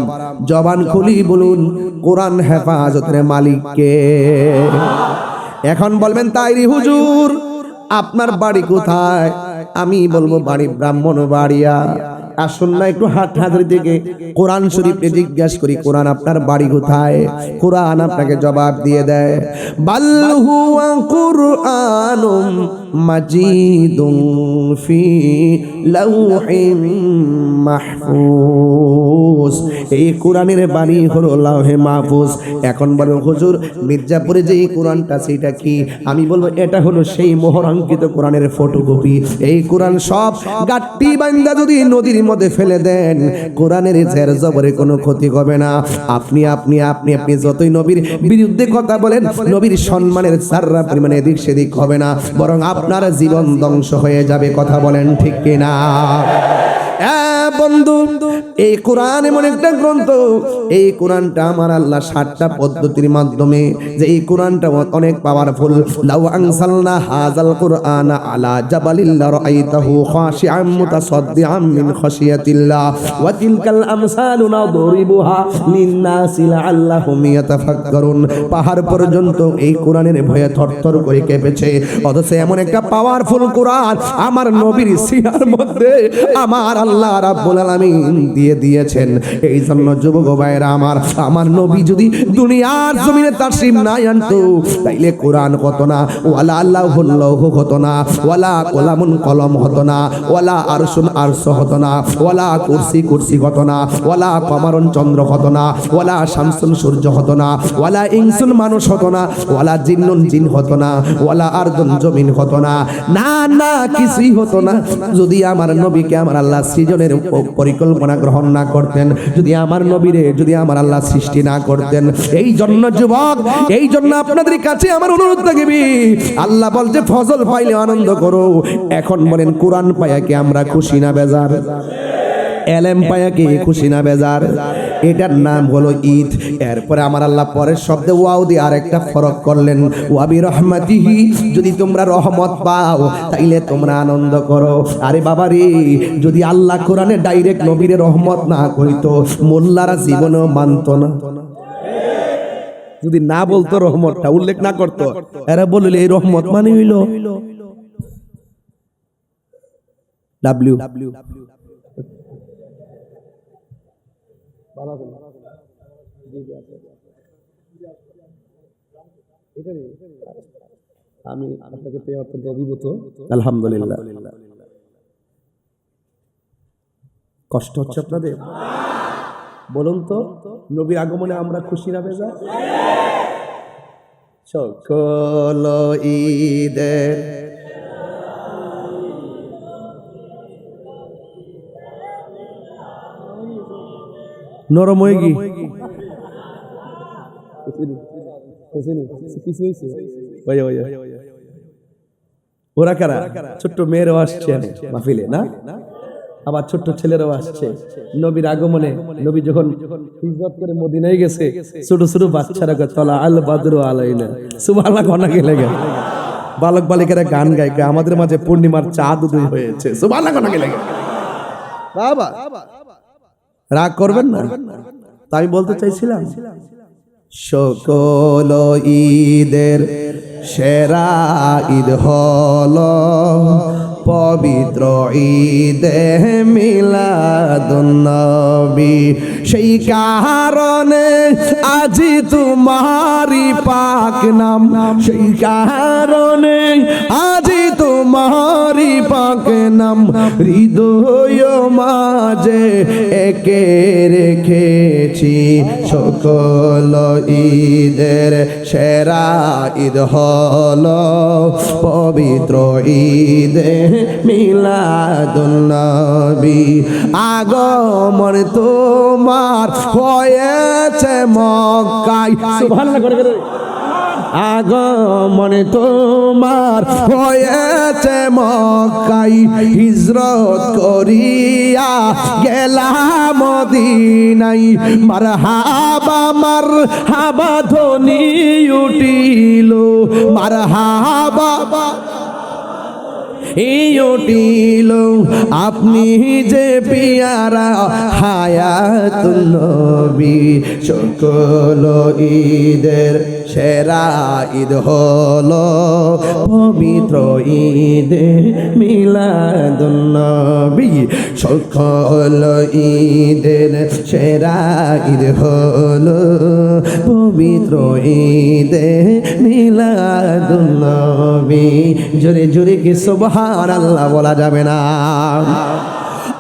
জবান খুলি বলুন, কোরআন হেফাজতের মালিক কে? এখন বলবেন, তাইরি হুজুর আপনার বাড়ি কোথায়? আমি বলবো বাড়ি ব্রাহ্মণবাড়িয়া। আসুন না একটু হাটহাজারী থেকে কোরআন শরীফে জিজ্ঞাসা করি, কোরআন আপনার বাড়ি কোথায়? কোরআন আপনাকে জবাব দিয়ে দেয়, বাল হুয়া কুরআনুম মাজিদুন ফি লাউহিম মাহফুজ। এই কোরআনের বাণী হলো লাউহে মাহফুজ। এখন বলো হুজুর, মির্জাপুরে যে এই কোরআনটা সেটা কি? আমি বলবো এটা হলো সেই মোহরাঙ্কিত কোরআনের ফটোকপি। এই কোরআন সব গাট্টি বান্দা যদি নদীর মধ্যে ফেলে দেন, কোরআনের জের জবরে কোনো ক্ষতি হবে না। আপনি আপনি আপনি আপনি যতই নবীর বিরুদ্ধে কথা বলেন, নবীর সম্মানের যাররা পরিমাণে এদিক সেদিক হবে না, বরং আপনার জীবন ধ্বংস হয়ে যাবে। কথা বলেন ঠিক কিনা? বন্ধু, এই কোরআন এমন একটা গ্রন্থ, এই কোরআনটা আমার আল্লাহ 7টা পদ্ধতির মাধ্যমে, যে এই কোরআনটা অনেক পাওয়ারফুল। লাউ আনসালনা হাযাল কুরআনা আলা জাবালিল লারাআইতাহু খাশিআম মুতাসাদ্দিআম মিন খাশিয়াতিল্লাহ ওয়া তিলকাল আমসালু নাদরিবুহা লিন-নাসি লাআল্লাহুম ইয়াতাফাক্কারুন। পাহাড় পর্যন্ত এই কোরআনের ভয়ে থরথর করে কেঁপেছে, অথচ এমন একটা পাওয়ারফুল কোরআন আমার নবীর সিনার মধ্যে আমার আল্লাহ রাব্বুল আলামিন দিয়ে দিয়েছেন। এই জন্য যুবক ভাইরা আমার নবী যদি দুনিয়ার জমিনে তাশরীফ না আনতো, তাইলে কোরআন হতো না, ওয়ালা আল্লাহুল লাহু হতো না, ওয়ালা কলামুন কলম হতো না, ওয়ালা আরশুন আরশ হতো না, ওয়ালা কুরসি কুরসি হতো না, ওয়ালা কমারুন চন্দ্র হতো না, ওয়ালা শামসুন সূর্য হতো না, ওয়ালা ইনসুন মানুষ হতো না, ওয়ালা জিন্নুন জিন হতো না, ওয়ালা আরদুন জমিন হতো না। না না, কিছুই হতো না যদি আমার নবীকে আমার আল্লাহ সৃজনের পরিকল্পনা গ্রহণ না করতেন, যদি আমার নবীরে যদি আমার আল্লাহ সৃষ্টি না করতেন। এই জন্য যুবক, এই জন্য আপনাদের কাছে আমার অনুরোধ থাকবে, আল্লাহ বলছে ফজল পাইলে আনন্দ করো। এখন বলেন, কোরআন পায়া কি আমরা খুশি না বেজার? এলেম পায়া কি খুশি না বেজার? এটার নাম হলো ঈদ। এরপরে আমার আল্লাহ পরের শব্দে ওয়াও দিয়ে আরেকটা ফরক করলেন, ওয়া বিরহমাতিহি, যদি তোমরা রহমত পাও তাইলে তোমরা আনন্দ করো। আরে বাবা রে, যদি আল্লাহ কোরআনে ডাইরেক্ট নবীরে রহমত না কইতো, মোল্লারা জীবনেও মানতো না। যদি না বলতো, রহমতটা উল্লেখ না করতো, এরা বললে এই রহমত মানে হইল ডাব্লিউ। আমি আপনাকে পেয়ে অত্যন্ত অভিভূত, আলহামদুলিল্লাহ। কষ্ট হচ্ছে আপনাদের? বলুন তো, নবীর আগমনে আমরা খুশি না বেজার? সকল ঈদের নরম হয়ে গি ওরা কারা? ছোট্ট মেয়েরাও আসছে মাহফিলে না, আবার ছোট্ট ছেলেরাও আসছে। নবীর আগমনে, নবী যখন হিজরত করে মদিনায় গেছে, ছোট ছোট বাচ্চারা তলা আল বাদরু আলাইনা সুবহানাল্লাহ কনা গেলে গেল, বালক বালিকারা গান গায়, আমাদের মাঝে পূর্ণিমার চাঁদ উদয় হয়েছে, সুবহানাল্লাহ কনা গেলে গেল। বাবা রাগ করবেন না, তাই বলতে চাইছিলাম, সকল ঈদের সেরা ঈদ হলো পবিত্র ঈদে মিলাদুন্নবী। সেই কারণে আজি তোমারি পাক নাম, সেই কারণে আজি তোমারি পাক নাম হৃদয় মাঝে একে রেখেছি। সকল ঈদের সেরা ঈদ হলো পবিত্র ঈদে মিলাদুন্নবী। আগমন তোমার হয়েছে মক্কায়, সুবহানাল্লাহ করে করে। আগমন তোমার হয়েছে মক্কায়, হিজরত করিয়া গেলাম মদিনায়। মারহাবা মারহাবা ধ্বনি উঠিল, মারহাবা উঠিল, আপনি যে পিয়ারা হায়াতুন নবী। সকল ঈদের সেরা ঈদ হলো পবিত্র ঈদে মিলাদুন্নবী। সকল ঈদের সেরা ঈদ হলো পবিত্র ঈদে মিলাদুন্নবী। জোরে জোরে কি সুবহানাল্লাহ বলা যাবে না?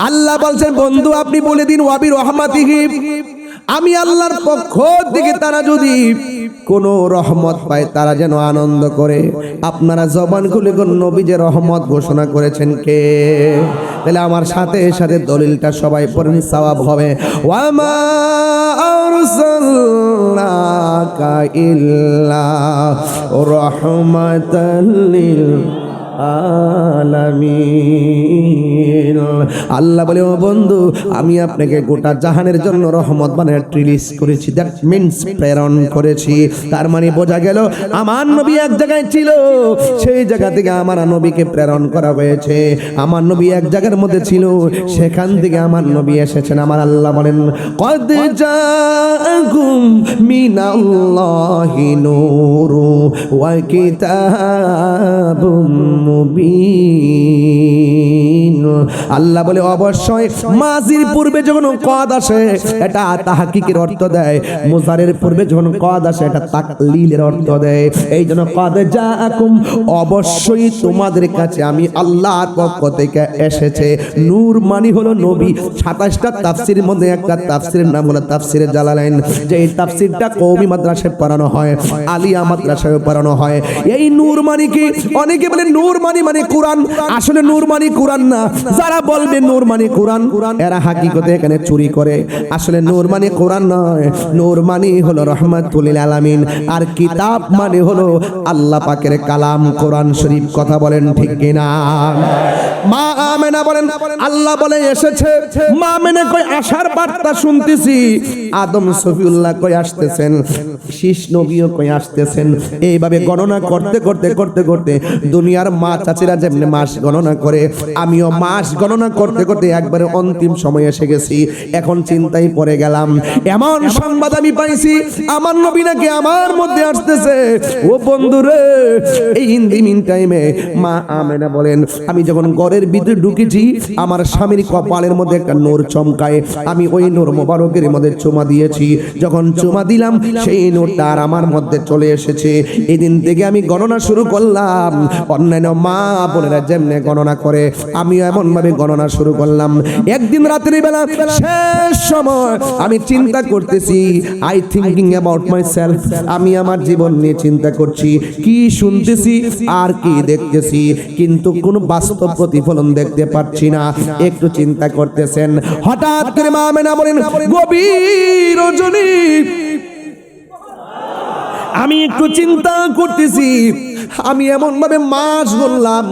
আল্লাহ বলছেন, বন্ধু আপনি বলে দিন ওয়াবি রহমাতিহি, আমি আল্লাহর পক্ষ থেকে তারা যদি কোনো রহমত পায় তারা যেন আনন্দ করে। আপনারা জবান খুলে কোন নবী যে রহমত ঘোষণা করেছেন কে? তাহলে আমার সাথে সাথে দলিলটা সবাই পড়েন, সওয়াব হবে। ওয়ামা আরসালনাকা ইল্লা রাহমাতাল লিল আলামিন। আল্লাহ বলে, ও বন্ধু আমি আপনাকে গোটা জাহানের জন্য রহমত বানায় রিলিজ করেছি, দ্যাট মিন্স প্রেরণ করেছি। তার মানে বোঝা গেল আমার নবী এক জায়গায় ছিল, সেই জায়গা থেকে আমার নবীকে প্রেরণ করা হয়েছে। আমার নবী এক জায়গার মধ্যে ছিল, সেখান থেকে আমার নবী এসেছেন। আমার আল্লাহ বলেন, কদ জাআকুম মিনাল্লাহি নূরু ওয়া কিতাবুম মুবিন। আল্লাহ বলে অবশ্যই মাজির পূর্বে যখন কদ আসে এটা তাহকিকের অর্থ দেয়, মুজারের পূর্বে যখন কদ আসে এটা তাকলিলের অর্থ দেয়। এই জন্য কদ জাআকুম অবশ্যই তোমাদের কাছে আমি আল্লাহর পক্ষ থেকে এসেছে। নূর মানে হলো নবী। 27টা তাফসীরের মধ্যে একটা তাফসীরের নাম হলো তাফসীরে জালালাইন, যে এই তাফসীরটা কওমি মাদ্রাসায় পড়ানো হয়, আলিয়া মাদ্রাসায় পড়ানো হয়। এই নূর মানে কি? অনেকে বলে নূর মানে কোরআন, আসলে নূর মানে কোরআন না। যারা বলবে নূর মানে কোরআন এরা হাকিকতে এখানে চুরি করে। আসলে নূর মানে কোরআন নয়, নূর মানে হলো রহমাতুল লিল আলামিন, আর কিতাব মানে হলো আল্লাহ পাকের কালাম কোরআন শরীফ। কথা বলেন ঠিক কিনা? মা আমেনা বলেন আল্লাহ বলে এসেছে। মা আমেনা কই আসার বার্তা শুনতেছি, আদম সফিউল্লাহ কই আসতেছেন, শীষ নবীও কই আসতেছেন। এইভাবে গণনা করতে করতে করতে করতে দুনিয়ার মা চাচিরা যেমনি মাস গণনা করে, আমিও মাস গণনা করতে করতে একবারে অন্তিম সময় এসে গেছি। এখন চিন্তায় পড়ে গেলাম, এমন সংবাদ আমি পাইছি আমার নবী নাকি আমার মধ্যে আসতেছে। ও বন্ধুরে, এই হিন্দি মিন টাইমে মা আমেনা বলেন আমি যখন ঘরের ভিতরে ঢুকেছি আমার স্বামীর কপালের মধ্যে একটা নূর চমকায়, আমি ওই নূর মোবারকের মধ্যে চুমা দিয়েছি। যখন চুমা দিলাম সেই নূরটা আর আমার মধ্যে চলে এসেছে। এই দিন থেকে আমি গণনা শুরু করলাম। অন্যান্য মা বোনেরা যেমনে গণনা করে আমিও এমন ভাবে গণনা শুরু করলাম। একদিন রাতের বেলা শেষ সময় আমি চিন্তা করতেছি, I thinking about my self, আমি আমার জীবন নিয়ে চিন্তা করছি, কি শুনতেছি আর কি দেখতেছি, কিন্তু কোনো বাস্তব প্রতিফলন দেখতে পাচ্ছি না। একটু চিন্তা করতেছেন, হঠাৎ করে মা আমেনা বলেন গভীর রজনী আমি একটু চিন্তা করতেছি, আমি এমন ভাবে মাস বললাম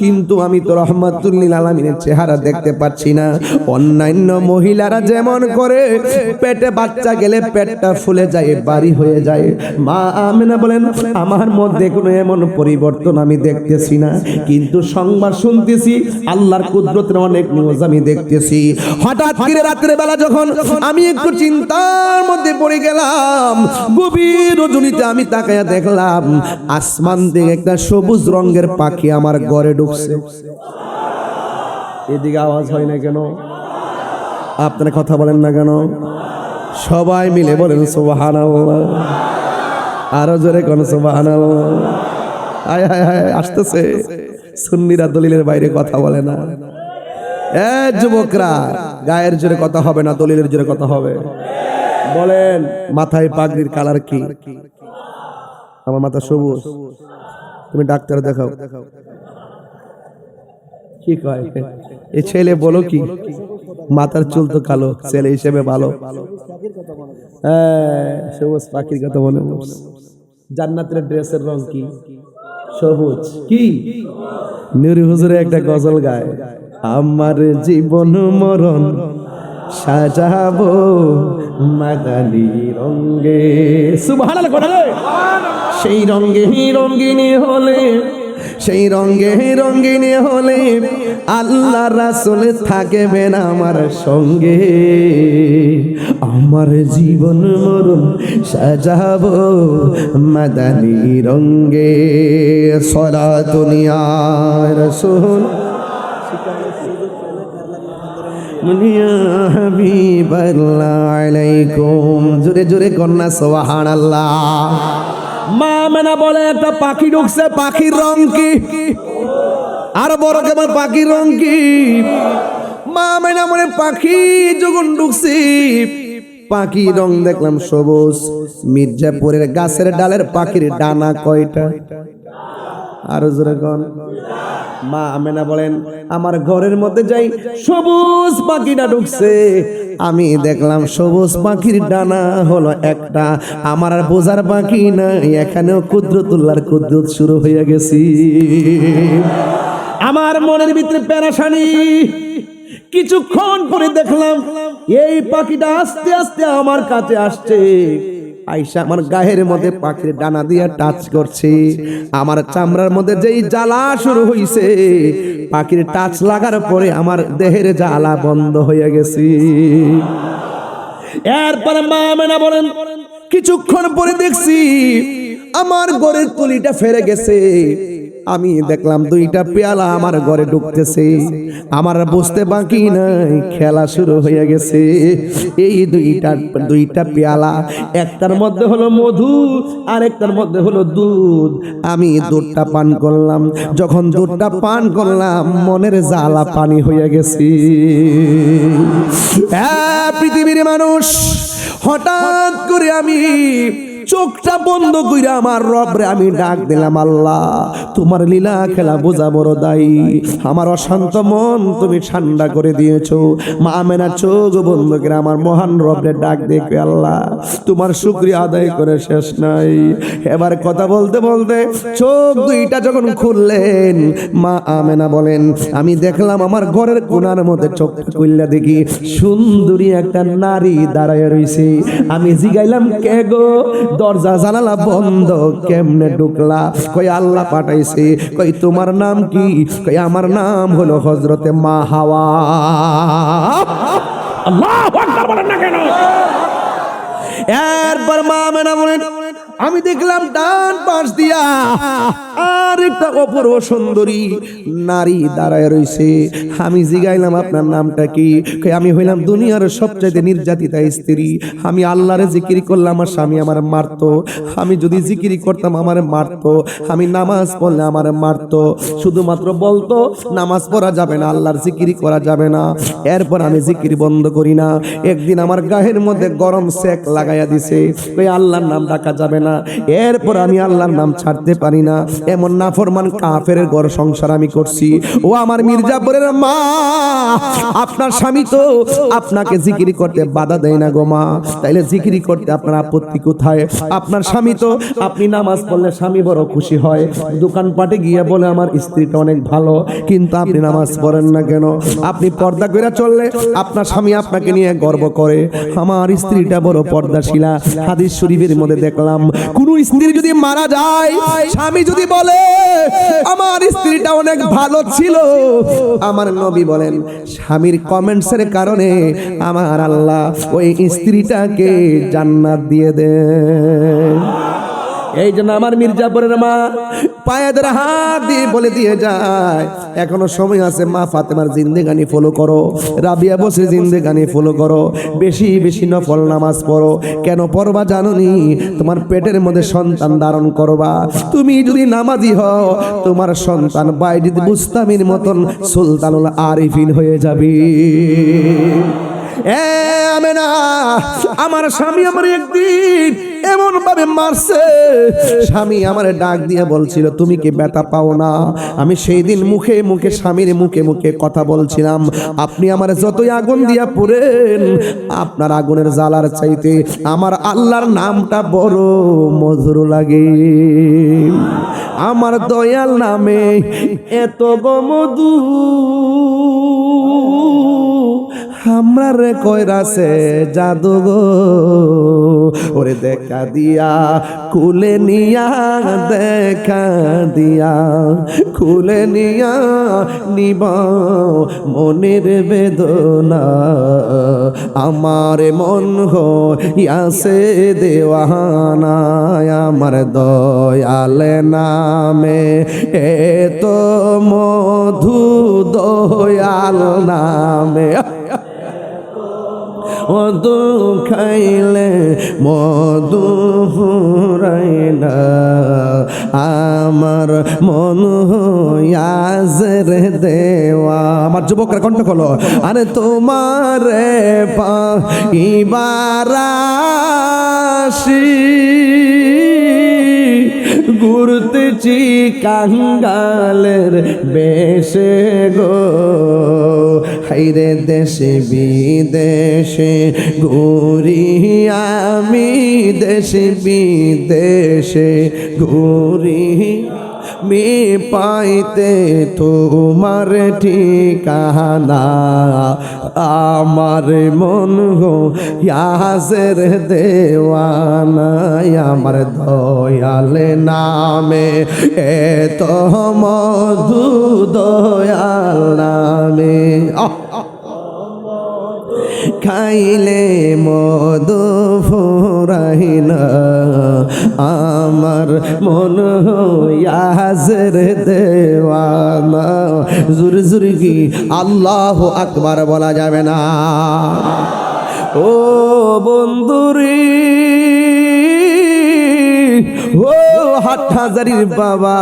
কিন্তু আমি তো রহমাতুল লিল আলামিনের চেহারা দেখতে পাচ্ছি না। অন্যান্য মহিলারা যেমন করে পেটে বাচ্চা গেলে পেটটা ফুলে যায়, বাড়ি হয়ে যায়, মা আমেনা বলেন আমার মধ্যে কোনো এমন পরিবর্তন আমি দেখতেছি না, কিন্তু সংবাদ শুনতেছি, আল্লাহর কুদরতের অনেক নিউজ আমি দেখতেছি। হঠাৎ করে রাতের বেলা যখন আমি একটু চিন্তার মধ্যে পড়ে গেলাম, গভীর রজনীতে আমি তাকায়া দেখলাম আসমান থেকে একটা সবুজ রঙের পাখি আমার ঘরে ঢুকছে। এদিকে আওয়াজ হয় না কেন? আপনারা কথা বলেন না কেন? সবাই মিলে বলেন সুবহানাল্লাহ। আরো জোরে কোন সুবহানাল্লাহ। আয় হায় হায় আসতেছে। সুন্নিরা দলিলের বাইরে কথা বলে না। এ যুবকরা, গায়ের জোরে কথা হবে না, দলিলের জোরে কথা হবে। বলেন মাথায় পাগড়ির কালার কি? আমার মাথা সবুজ। তুমি ডাক্তার দেখাও। কি কয় এই ছেলে? বলো কি? মাথার চুল তো কালো, ছেলে হিসেবে ভালো। হ্যাঁ, সবুজ পাখির কথা বলে। জান্নাতের ড্রেসের রং কি? সবুজ। কি নুরি হুজুরে একটা গজল গায়, আমার জীবন মরণ সাজাবো মাদানি রঙে। সুবহানাল্লাহ কথা বলে। সেই রঙে রঙিনী হলে, সেই রঙে রঙিনী হলে আল্লাহ রাসূল থাকবেন আমার সঙ্গে। আমার জীবন মরণ সাজাবো মাদানি রঙে। সালাতুন ইয়া রাসূল মুনিয়া হাবিবাল্লাহ আলাইকুম। জোরে জোরে কন্যা সুবহানাল্লাহ। মা মেনা বলে একটা পাখি ঢুকছে, পাখির রং কি? আর বড় কেমন পাখির রং কি? মা মেনা বলে পাখি যখন ঢুকছি, পাখির রং দেখলাম সবুজ। মির্জাপুরের গাছের ডালের পাখির ডানা কয়টা? আরো জোরে কোন। মা আমেনা বলেন আমার ঘরের মধ্যে যাই, সবুজ পাখিটা ঢুকছে। আমি দেখলাম সবুজ পাখির ডানা হলো একটা। আমার আর বোঝার বাকি নাই, এখানেও কুদরতুল্লাহর কুদরত শুরু হয়ে গেছি। আমার মনের ভিতরে পেরেশানি। কিছুক্ষণ পরে দেখলাম এই পাখিটা আস্তে আস্তে আমার কাছে আসছে। আইসা আমার গায়ের মধ্যে পাখির ডানা দিয়ে টাচ করছে। আমার চামড়ার মধ্যে যেই জ্বালা শুরু হইছে, পাখির টাচ লাগার পরে আমার দেহের জ্বালা বন্ধ হয়ে গেছে। এরপরে মা আমেনা বলেন কিছুক্ষণ পরে দেখছি আমার ঘরের তুলিটা ফেরে গেছে। আমি দেখলাম দুইটা পেয়ালা আমার ঘরে ঢুকতেছে। আমার বুঝতে বাকি নাই, খেলা শুরু হয়ে গেছে। এই দুইটা পেয়ালা, একটার মধ্যে হলো মধু আর একটার মধ্যে হলো দুধ। আমি দুধটা পান করলাম। যখন দুধটা পান করলাম মনের জ্বালা পানি হয়ে গেছে। পৃথিবীর মানুষ, হঠাৎ করে আমি চোখটা বন্ধ কইরা আমার রবরে আমি ডাক দিলাম, আল্লাহ তোমার লীলা খেলা বোঝা বড় দায়ী। আমার অশান্ত মন তুমি ঠান্ডা করে দিয়েছো। মা আমেনা চোখ বন্ধ করে আমার মহান রবরে ডাক দেখে, আল্লাহ তোমার শুকরিয়া আদায় করে শেষ নাই। এবার কথা বলতে বলতে চোখ দুইটা যখন খুললেন, মা আমেনা বলেন আমি দেখলাম আমার ঘরের কোণার মধ্যে চোখটা খুললা দেখি সুন্দরী একটা নারী দাঁড়ায় রইছে। আমি জিগাইলাম কে গো? দরজা জানালা বন্ধ, কেমনে ঢুকলা? কই আল্লাহ পাঠাইছে। কই তোমার নাম কি? কই আমার নাম হলো হযরতে মা হাওয়া। আল্লাহু আকবার বলেন না কেন? এরপর মা আমেনা বলেন আমি দেখলাম ডান পাশ দিয়া আর একটা অপূর্ব সুন্দরী নারী দাঁড়ায় রইছে। আমি জিগাইলাম আপনার নামটা কি? আমি হইলাম দুনিয়ার সবচেয়ে নির্যাতিতা স্ত্রী। আমি আল্লাহরে জিকির করলাম, আমার স্বামী আমার মারতো। আমি যদি জিকির করতাম আমার মারতো। আমি নামাজ পড়লে আমার মারতো। শুধুমাত্র বলতো নামাজ পড়া যাবে না, আল্লাহর জিকির করা যাবে না। এরপর আমি জিকির বন্ধ করি না। একদিন আমার গায়ের মধ্যে গরম সেক লাগাইয়া দিছে, ওই আল্লাহর নাম ডাকা যাবে না। এরপর আমি আল্লাহর নাম ছাড়তে পারি না। এমন নাফরমান কাফের ঘর সংসার আমি করছি। ও আমার মির্জাপুরের মা, আপনার স্বামী তো আপনাকে জিকির করতে বাধা দেয় না গো মা, তাইলে জিকির করতে আপনার আপত্তি কোথায়? আপনার স্বামী তো আপনি নামাজ পড়লে স্বামী বড় খুশি হয়, দোকানপাটে গিয়ে বলে আমার স্ত্রীটা অনেক ভালো, কিন্তু আপনি নামাজ পড়েন না কেন? আপনি পর্দা করে চললে আপনার স্বামী আপনাকে নিয়ে গর্ব করে। আমার স্ত্রীটা বড় পর্দাশীলা। হাদিস শরীফের মধ্যে দেখলাম কোন স্ত্রী যদি মারা যায়, স্বামী যদি বলে আমার স্ত্রীটা অনেক ভালো ছিল, আমার নবী বলেন স্বামীর কমেন্টসের কারণে আমার আল্লাহ ওই স্ত্রীটাকে জান্নাত দিয়ে দেন। এই জন্য আমার মির্জাপুরের মা পায়েদের হাত দিয়ে বলে দিয়ে যায়, এখনো সময় আছে মা, ফাতেমার জিন্দেগানি ফলো করো, রাবিয়া বসির জিন্দেগানি ফলো করো, বেশি বেশি নফল নামাজ পড়ো। কেন পড়বা জানোনি? তোমার পেটের মধ্যে সন্তান ধারণ করবা। তুমি যদি নামাজি হও, তোমার সন্তান বাইজিদ বুস্তামির মতন সুলতানুল আরিফিন হয়ে যাবে। আমেনা, আমার স্বামী আমার একদিন এমন ভাবে মারছে, স্বামী আমার ডাক দিয়ে বলছিল তুমি কি ব্যথা পাও না? আমি সেই দিন মুখে মুখে স্বামীর মুখে মুখে কথা বলছিলাম, আপনি আমার যতই আগুন দিয়া পুড়েন, আপনার আগুনের জ্বালার চাইতে আমার আল্লাহর নামটা বড় মধুর লাগে। আমার দয়াল নামে এত মধু আমরা রে কইরাছে জাদু গো, ওরে দেখা দিয়া খুলে নিয়া, দেখা দিয়া খুলে নিয়া নিব মনের বেদনা, আমার মন হইয়াছে দেওয়ানা, আমার দয়াল নামে এত মধু, দয়াল নামে মধু খাইলে মধু ফুরায় না, আমার মন হইয়াছে দেওয়া। আমার যুবকরা কণ্ঠ খোলো, আরে তোমার পাইবার আসি ঘুরতেছি কাঙ্গালের বেশে গো, হাইরে দেশে বিদেশে ঘুরি আমি, দেশে বিদেশে ঘুরি মি পাইতে তোমার ঠিকানা, আমার মন হইয়াছে দেওয়ানা, আমার দয়াল নামে এত মধু, দয়াল নামে খাইলে মধু ফুরায় না, আমার মন হইয়াছে দেওয়ানা। জোরে জোরে কি আল্লাহু আকবার বলা যাবে না? ও বন্ধুরে, ও হাটহাজারির বাবা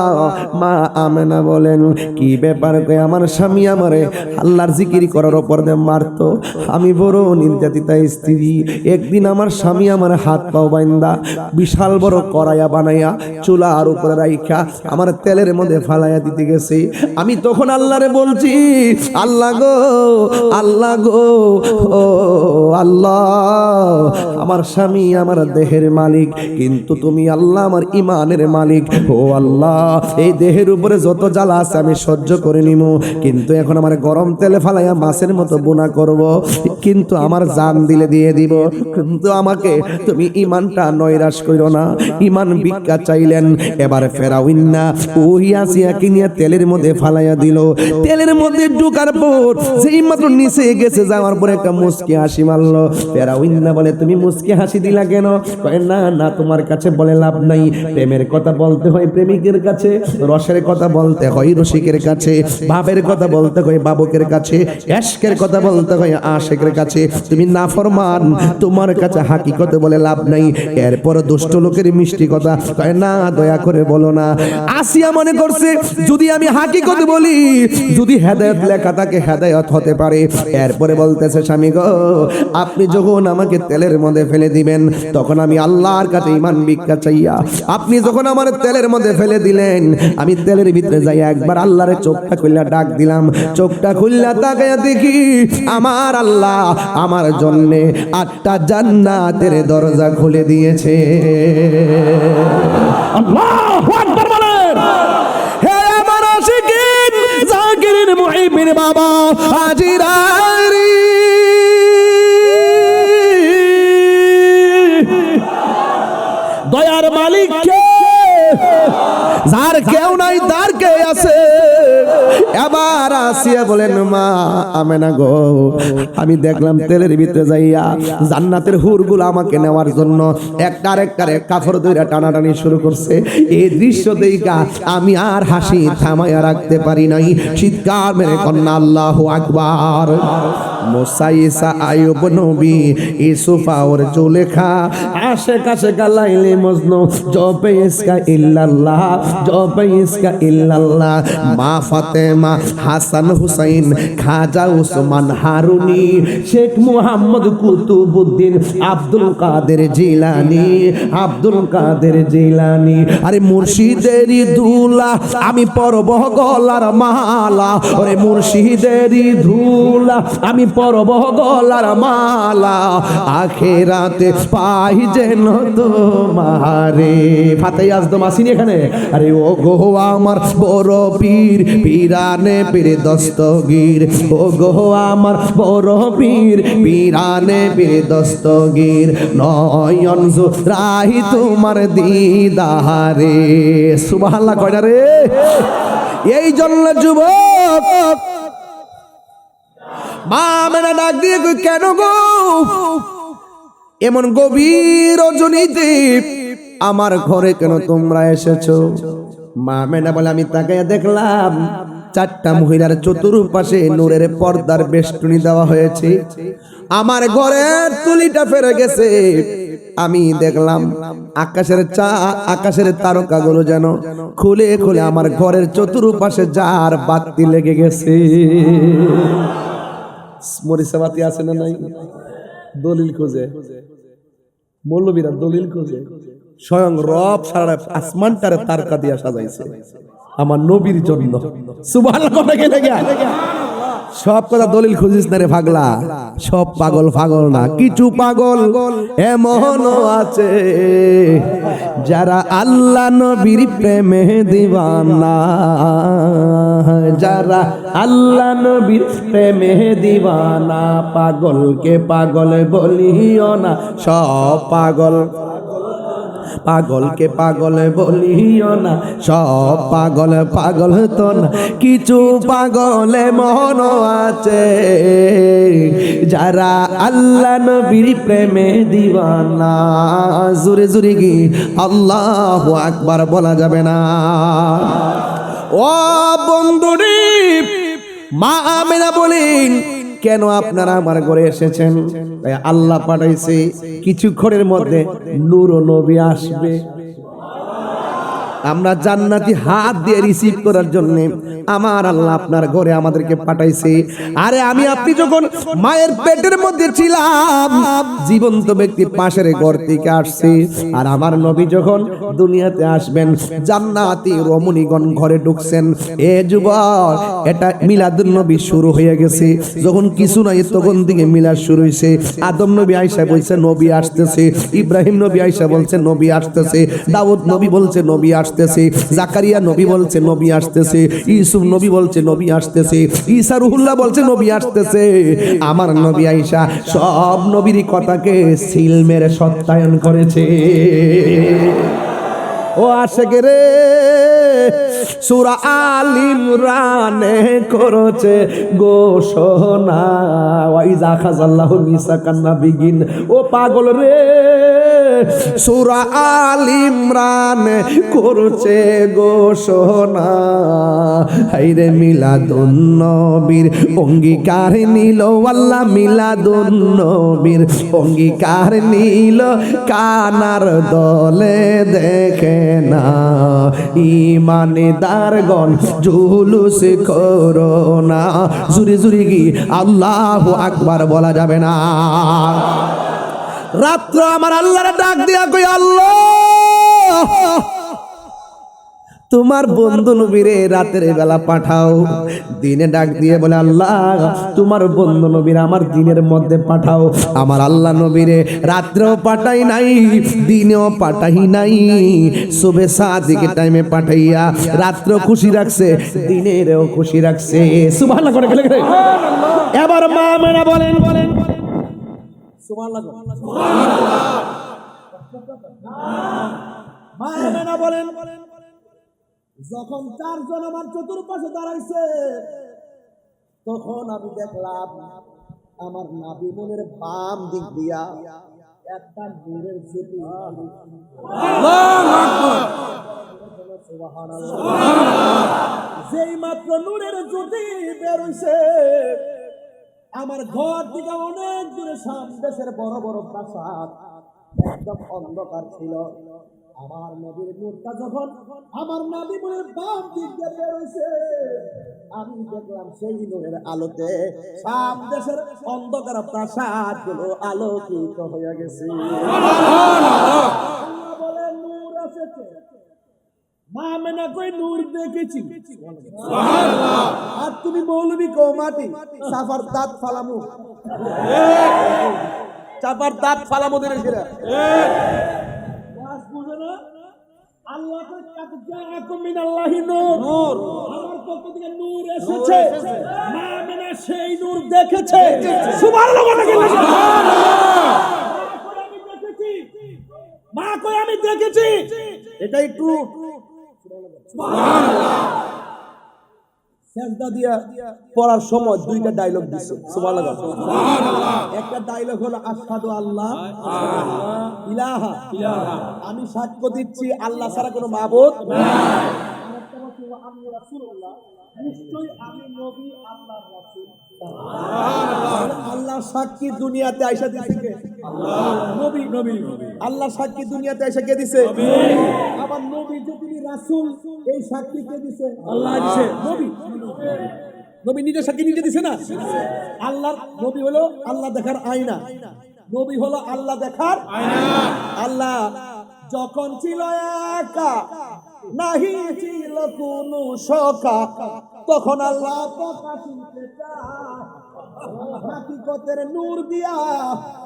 মা আমেনা বলেন, কি ব্যাপার কই আমার স্বামী আমারে আল্লাহর জিকির করার উপর দিয়ে মারতো, আমি বড় নির্যাতিতা স্ত্রী। একদিন আমার স্বামী আমার হাত পাও বাইন্দা বিশাল বড় কড়াইয়া বানাইয়া চুলার উপরে রাইখা আমার তেলের মধ্যে ফালাইয়া দিতে গেছে। আমি তখন আল্লাহরে বলছি, আল্লাহ গো, আল্লাহ গো, ও আল্লাহ, আমার স্বামী আমার দেহের মালিক, কিন্তু তুমি আল্লাহ আমার ইমানের মালিক। ও আল্লাহ, এই দেহের উপরে যত জ্বালা আছে আমি সহ্য করে নিব, কিন্তু এখন আমার গরম তেলে ফালাইয়া মাছের মতো বোনা করব, কিন্তু আমার জান দিলে দিয়ে দিব, কিন্তু আমাকে তুমি ইমানটা নৈরাশ কইরো না। ইমান ভিক্ষা চাইলেন। এবার ফেরাউন না ওই আসিয়াকে নিয়ে তেলের মধ্যে ফালাইয়া দিল। তেলের মধ্যে ঢুকার পর যেই মাত্র নিচে গেছে, যাওয়ার পরে একটা মুচকি হাসি মারলো। ফেরাউন না বলে তুমি মুচকি হাসি দিলা কেন? কয় না না, তোমার কাছে বলে লাভ নাই, প্রেমের কথা বলতে হয় প্রেমিকের কাছে, রসের কথা বলতে হয় রসিকের কাছে, ভাবের কথা বলতে হয় বাবুকের কাছে, ইশকের কথা বলতে হয় আশিকের কাছে। তুমি নাফরমান, তোমার কাছে হাকিকতে বলে লাভ নাই। এরপর দুষ্ট লোকের মিষ্টি কথা কয় না, দয়া করে বলো না। আসিয়া মনে করছে যদি আমি হাকিকতে বলি, যদি হেদায়েত লেখা থাকে হেদায়েত হতে পারে। এরপরে বলতেছে, স্বামী গো, আপনি যখন আমাকে তেলের মধ্যে ফেলে দিবেন, তখন আমি আল্লাহর কাছে ঈমান ভিক্ষা চাইয়া, আপনি যখন আমার তেলের মধ্যে ফেলে দিলেন, আমি তেলের ভিতরে যাই একবার আল্লাহরে চোখটা খুললা ডাক দিলাম। চোখটা খুললা তাকায়া দেখি আমার আল্লাহ আমার জন্য 8টা জান্নাতের দরজা খুলে দিয়েছে। আল্লাহু আকবার বলেন। হে আমার আশিকিন জাকিরিন মুহিবিন বাবা হাজিরারি, দয়ার মালিক কে? যার কেউ নাই তার কে আছে। এবার আসিয়া বলেন মা আমেনা গো, আমি দেখলাম তেলের ভিতরে যাইয়া জান্নাতের হুরগুলো আমাকে নেওয়ার জন্য একটা কাপড় ধরে টানাটানি শুরু করছে। এই দৃশ্য দেখা আমি আর হাসি থামাইয়া রাখতে পারি নাই, চিৎকার মেরে কন্যা আল্লাহু আকবার। মুসা, ঈসা, আইয়ুব নবী, ইউসুফ আর জুলেখা আশে-পাশে গালাইলে মজনু, জবে ইসকা ইল্লাল্লাহ, জবে ইসকা ইল্লাল্লাহ। মা ফাতেমা, হাসান হুসাইন, খাজা উসমান হারুনি, শেখ মুহাম্মদ কুতুবউদ্দিন, আব্দুল কাদের জিলানী, আব্দুল কাদের জিলানী। আরে মুর্শিদেরই দুলা আমি পরব গলার মালা, ওরে মুর্শিদেরই ধুলা আমি পরব গলার মালা, আখেরাতে পাই যেন তোমারে। ফাতেহ আজদম আসিনি এখানে? আরে ও গো আমার বড় পীর, পীরানে পীর দস্তগীর, ও গো আমার বড় পীর, পীরানে পীর দস্তগীর, নয়ন জুরাই তোমার দিদারে। সুবহানাল্লাহ কয়টা রে? এই জন্য যুবক মা মেনা ডাক দিয়ে কই, কেন গো এমন গভীর রজনীতে আমার ঘরে কেন তোমরা এসেছো? মা মেনা বলে, আমি তাকাইয়া দেখলাম চারটা মহিলার চতুর্পাশে নূরের পর্দার বেষ্টনী দেওয়া হয়েছে, আমার ঘরের তুলিটা ফেরে গেছে। আমি দেখলাম আকাশের তারকাগুলো যেন খুলে খুলে আমার ঘরের চতুর্পাশে যার বাতি লেগে গেছে। মরিচা বাতি আছে না নাই? দলিল খোঁজে মৌলবীরা, দলিল খোঁজে। স্বয়ং রব সারা আসমানটারে তারকা দিয়া সাজাইছে আমার নবীর জন্য। সুবহানাল্লাহ কথা গেলে গিয়া সব কথা দলিল খুঁজিস না রে পাগলা, সব পাগল পাগল না, কিছু পাগল এমনও আছে যারা আল্লাহ নবীর প্রেমে দিওয়ানা, যারা আল্লাহ নবীর প্রেমে দিওয়ানা। পাগলকে পাগল বলিও না, সব পাগল, পাগলকে পাগল বলিও না, সব পাগল পাগল তো না, কিছু পাগল মন আছে যারা আল্লাহ নবীর প্রেমে দিওয়ানা। জোরে জোরে কি আল্লাহু আকবার বলা যাবে না? ও বন্ধুরি, মা আমেনা বলেন, কেন আপনারা আমার ঘরে এসেছেন? আল্লাহ পাঠাইছে কিছুক্ষণের মধ্যে নূর নবী আসবে, আমরা জান্নাতি হাত দিয়ে রিসিভ করার জন্য আমার আল্লাহ আপনার ঘরে আমাদেরকে পাঠাইছে। আরে আমি আপনি যখন মায়ের পেটের মধ্যে ছিলাম, জীবন্ত ব্যক্তি পাশের ঘর থেকে আসছে, আর আমার নবী যখন দুনিয়াতে আসবেন জান্নাতি রমণীগণ ঘরে ঢুকছেন। এ যুবক, এটা মিলাদুন নবী শুরু হয়ে গেছে। যখন কিছু নাই তখন থেকে মিলাদ শুরু হয়েছে। আদম নবী আয়েশা বলছে নবী আসতেছে, ইব্রাহিম নবী আয়েশা বলছে নবী আসতেছে, দাউদ নবী বলছে নবী আসতেছে, জাকারিয়া নবী বলছে নবী আসতেছে, ইউসুফ নবী বলছে নবী আসতেছে, ঈসা রুহুল্লাহ বলছে নবী আসতেছে। আমার নবী আয়েশা সব নবীর কথাকে সিল মেরে সত্যায়ন করেছে। ও আশেক রে, সূরা আল ইমরানে করেছে ঘোষণা, ওয়াইজা খাযাল্লাহু মিসাকান নাবিয়িন। ও পাগল রে, সূরা আল ইমরানে করেছে ঘোষণা, হাইরে মিলাদুন নবীর অঙ্গীকার নিল আল্লাহ, মিলাদুন নবীর অঙ্গীকার নিল, কানার দলে দেখে না ইমানদারগণ জুলুস করো না। জুরি জুরি কি আল্লাহু আকবার বলা যাবে না? রাত্র আমার আল্লাহর ডাক দিয়া কই, আল্লাহ তোমার বন্ধু নবীরে রাতের বেলা পাঠাও। দিনে ডাক দিয়ে বলে, আল্লাহ তোমার বন্ধু নবীরে আমার দিনের মধ্যে পাঠাও। আমার আল্লাহ নবীরে রাত্রেও পাঠাই নাই, দিনেও পাঠাই নাই, সুবে সাদিকের টাইমে পাঠাইয়া রাত্র খুশি রাখছে, দিনেরও খুশি রাখছে। সুবহানাল্লাহ করে গেলে গেলে এবার মা মেনা বলেন, বলেন সুবহানাল্লাহ, মা মেনা বলেন, যখন চারজন আমার চতুর্পাশে দাঁড়াইছে তখন আমি দেখলাম আমার নাভি মনের বাম দিক দিয়া একটা নূরের জ্যোতি। যেই মাত্র নূরের জ্যোতি বের হইছে আমার ঘর থেকে অনেক দূরে সামদেশের বড় বড় প্রাসাদ একদম অন্ধকার ছিল। আমার নবীর নূরটা যখন আমার নাভি মনের বাম দিক দিয়ে বের হইছে আমি দেখলাম সেই নূরের আলোতে সামদেশের অন্ধকার প্রাসাদ গুলো আলোকিত হয়ে গেছে। আল্লাহ বলে নূর এসেছে। মা মেনা কই নূর দেখেছি। আর তুমি মৌলবি কো মাটি সাফার দাঁত ফালামু চাপার দাঁত ফালামু দিনের ফিরা বুঝো না। আল্লাহ জাআকুম মিনাল্লাহি নূর, আমার পক্ষ থেকে নূর এসেছে। মা মেনা সেই নূর দেখেছে। সুবহানাল্লাহ বলে গেল। মা কই আমি দেখেছি। এটা একটু সেজদা দিয়া পড়ার সময় দুইটা ডায়লগ দিছে। সুবহানাল্লাহ। একটা ডায়লগ হলো আশহাদু আল্লাহ ইলাহা ইল্লাল্লাহ, আমি সাক্ষ্য দিচ্ছি আল্লাহ ছাড়া কোনো মাবুদ নাই। আরেকটা হলো আমি রাসূলুল্লাহ, নিশ্চয়ই আমি নবী আল্লাহর রাসূল। সুবহানাল্লাহ। আল্লাহ সাক্ষী দুনিয়াতে আয়েশা দিছে কে? আল্লাহ। নবী নবী আল্লাহ সাক্ষী দুনিয়াতে আয়েশা কে দিছে? নবী। আবার নবী যে তিনি রাসূল এই সাক্ষী কে দিছে? আল্লাহ দিছে। নবী নবী নিজে সাক্ষী নিজে দিছে না? আল্লাহর নবী হলো আল্লাহ দেখার আয়না। নবী হলো আল্লাহ দেখার আয়না। আল্লাহ যখন ছিল একা নাহি ছিল কোনো সকা তখন আল্লাহ প্রকাশিতে চায় হাকিকতের নূর দিয়া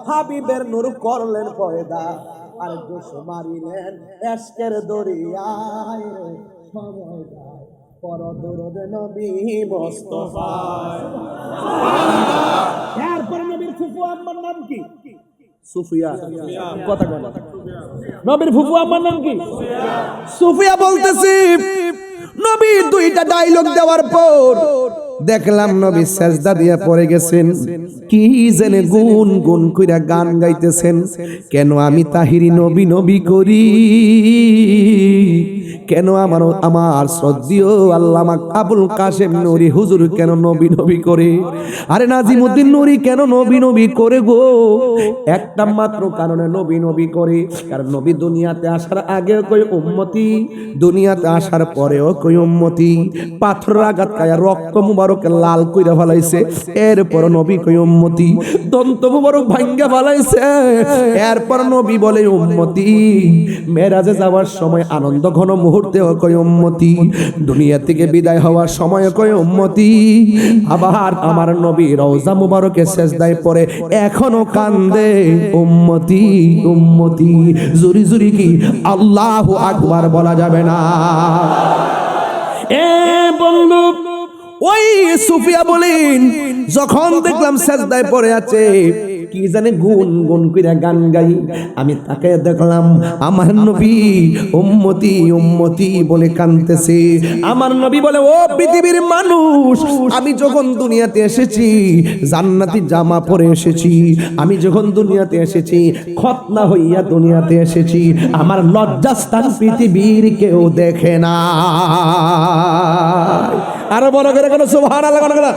হাবিবের নূর করলেন পয়দা আর গোশ মারিলেন এশকের দরিয়ায় সময় যায় পর দরুদ নবী মুস্তাফা। এরপর নবীর ফুফু আম্মার নাম কি? সুফিয়া। কথা বল। নবীর ফুফু আম্মার নাম কি? সুফিয়া। বলতেছি নবী দুইটা ডায়লগ দেওয়ার পর দেখলাম নবী সেজদা দিয়ে পড়ে গেছেন। কি জানে গুন গুন কইরা গান গাইতেছেন। কেন আমি তাহিরি নবী নবী করি, কেন আমার শ্রদ্ধেয় আল্লামা আবুল কাশেম নুরি হুজুর কেন নবী নবী করে, আরে নাজিমউদ্দিন নুরি কেন নবী নবী করে গো? একটা মাত্র কারণে নবী নবী করে, কারণ নবী দুনিয়াতে আসার আগে কই উম্মতি, দুনিয়াতে আসার পরেও কই উম্মতি। পাথর আঘাত খায়া রক্ত মুবারক লাল কইরা ফলাইছে, এরপর নবী কই উম্মতি। দন্ত মুবারক ভাঙ্গা ফলাইছে, এরপর নবী বলে উম্মতি। মেরাজে যাওয়ার সময় আনন্দ ঘন মুহূর্তে কই উম্মতি, দুনিয়া থেকে বিদায় হওয়ার সময় কই উম্মতি। আবার আমার নবী রওজা মুবারকে সেজদায় পড়ে এখনো কান্দে উম্মতি উম্মতি। জুরি জুরি কি আল্লাহু আকবার বলা যাবে না? এ বললু ওই সুফিয়া বলেন যখন দেখলাম সেজদায় পড়ে আছে কি জানে গুন গুন কইরা গান গাই, আমি তাকে দেখলাম আমার নবী উম্মতি উম্মতি বলে কাঁদতেছে। আমার নবী বলে ও পৃথিবীর মানুষ, আমি যখন দুনিয়াতে এসেছি জান্নাতি জামা পরে এসেছি, আমি যখন দুনিয়াতে এসেছি খতনা হইয়া দুনিয়াতে এসেছি, আমার লজ্জাস্থান পৃথিবীর কেউ দেখে না। আরো বড় করে কেন সুবহানাল্লাহ।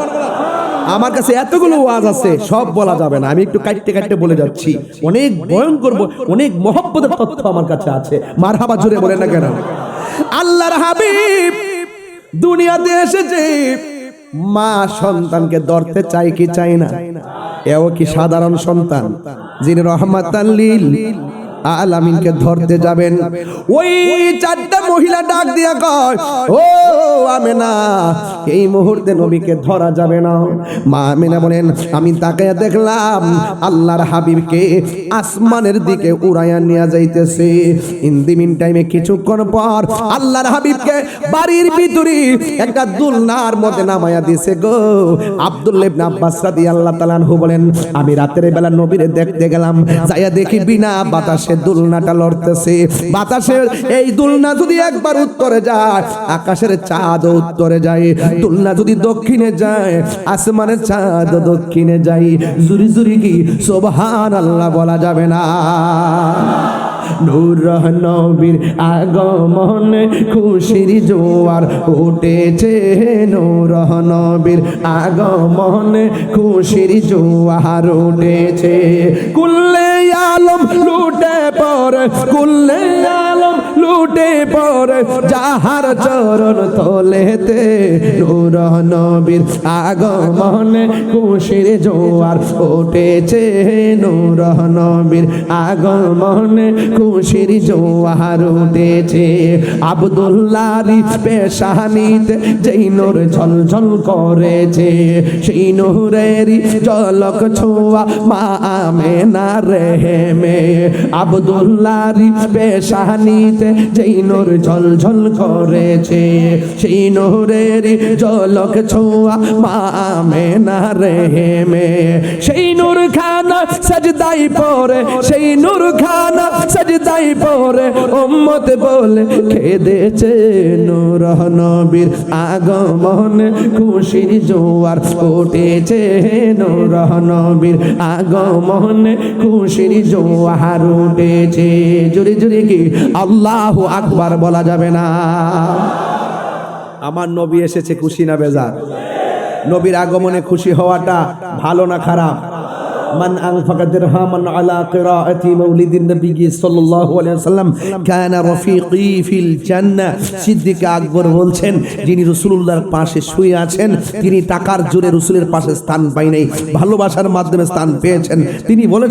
আমার কাছে এতগুলো ওয়াজ আছে সব বলা যাবে না, আমি একটু কাটতে কাটতে বলে যাচ্ছি। অনেক ভয়ঙ্কর অনেক মহব্বতের তথ্য আমার কাছে আছে। মারহাবা জোরে বলেন না কেন? আল্লাহর হাবিব দুনিয়াতে এসেছে, মা সন্তানকে ধরতে চাই কি চাই না? এও কি সাধারণ সন্তান যিনি রহমাতাল লিল আলামিনকে ধরতে যাবেন? ওই চারটা মহিলা ডাক দিয়া কয় ও আমেনা, এই মুহূর্তে নবীকে ধরা যাবে না। মা আমেনা বলেন আমি তাকায়া দেখলাম আল্লাহর হাবিবকে আসমানের দিকে উড়াইয়া নিয়ে যাইতেছে। ইন দি মিন টাইমে কিছুক্ষণ পর আল্লাহর হাবিবকে বাড়ির ভিতরে একটা দুলনার মধ্যে নামায়া দিয়েছে গো। আব্দুল্লাহ ইবনে আব্বাস রাদিয়াল্লাহু তাআলা আনহু বলেন আমি রাতের বেলা নবীরে দেখতে গেলাম, যাইয়া দেখি বিনা বাতাসে বাতাসে দুলনাটা লড়তেছে। বাতাসের এই দুলনা যদি একবার উত্তরে যায়, আকাশের চাঁদ উত্তরে যায়। দুলনা যদি দক্ষিণে যায়, আসমানের চাঁদ দক্ষিণে যায়। জুরি জুরি কি সুবহানাল্লাহ বলা যাবে না? নূর নবীর আগমনে খুশির জোয়ার উঠেছে। নূর নবীর আগমনে খুশির জোয়ার উঠেছে। কুল্লে আলম লুটে পড়ে, কুল্লে আলম লুটে পড়ে যাহার চরণ তলেতে। নূর নবীর আগমনে খুশির জোয়ার উঠেছে। নূর নবীর আগমনে খুশির জোয়ার উঠেছে। আব্দুল্লাহর পেশানিতে যেই নূর ঝলঝল করেছে, সেই নূরের ঝলক ছোঁয়া মা আমেনার রেহেমে। আব্দুল্লাহর পেশানিতে যেই নূর ঝলঝল করেছে, সেই নূরের ঝলক ছোঁয়া মা আমেনার রেহেমে। সেই নূর খানা সাজদাই পড়ে, সেই নূর খানা সাজদাই পড়ে উম্মত বলে কেঁদেছে। নূর নবীর আগমনে খুশির জোয়ার উঠেছে। নূর নবীর আগমনে খুশির জোয়ার উঠেছে। জোরে জোরে কি আল্লাহু আকবার বলা যাবে না? আমার নবী এসেছে, খুশি না বেজার? নবীর আগমনে খুশি হওয়াটা ভালো না খারাপ? মান আনফাকা দিরহামান আলা কিরাআতি মাউলিদিন নবী সাল্লাল্লাহু আলাইহি ওয়াসাল্লাম কানা রাফিকি ফিল জান্নাহ। সিদ্দিক আকবর বলছেন, যিনি রাসূলুল্লাহর পাশে শুয়ে আছেন, তিনি টাকার জোরে রাসূলের পাশে স্থান পায় নাই, ভালোবাসার মাধ্যমে স্থান পেয়েছেন। তিনি বলেছেন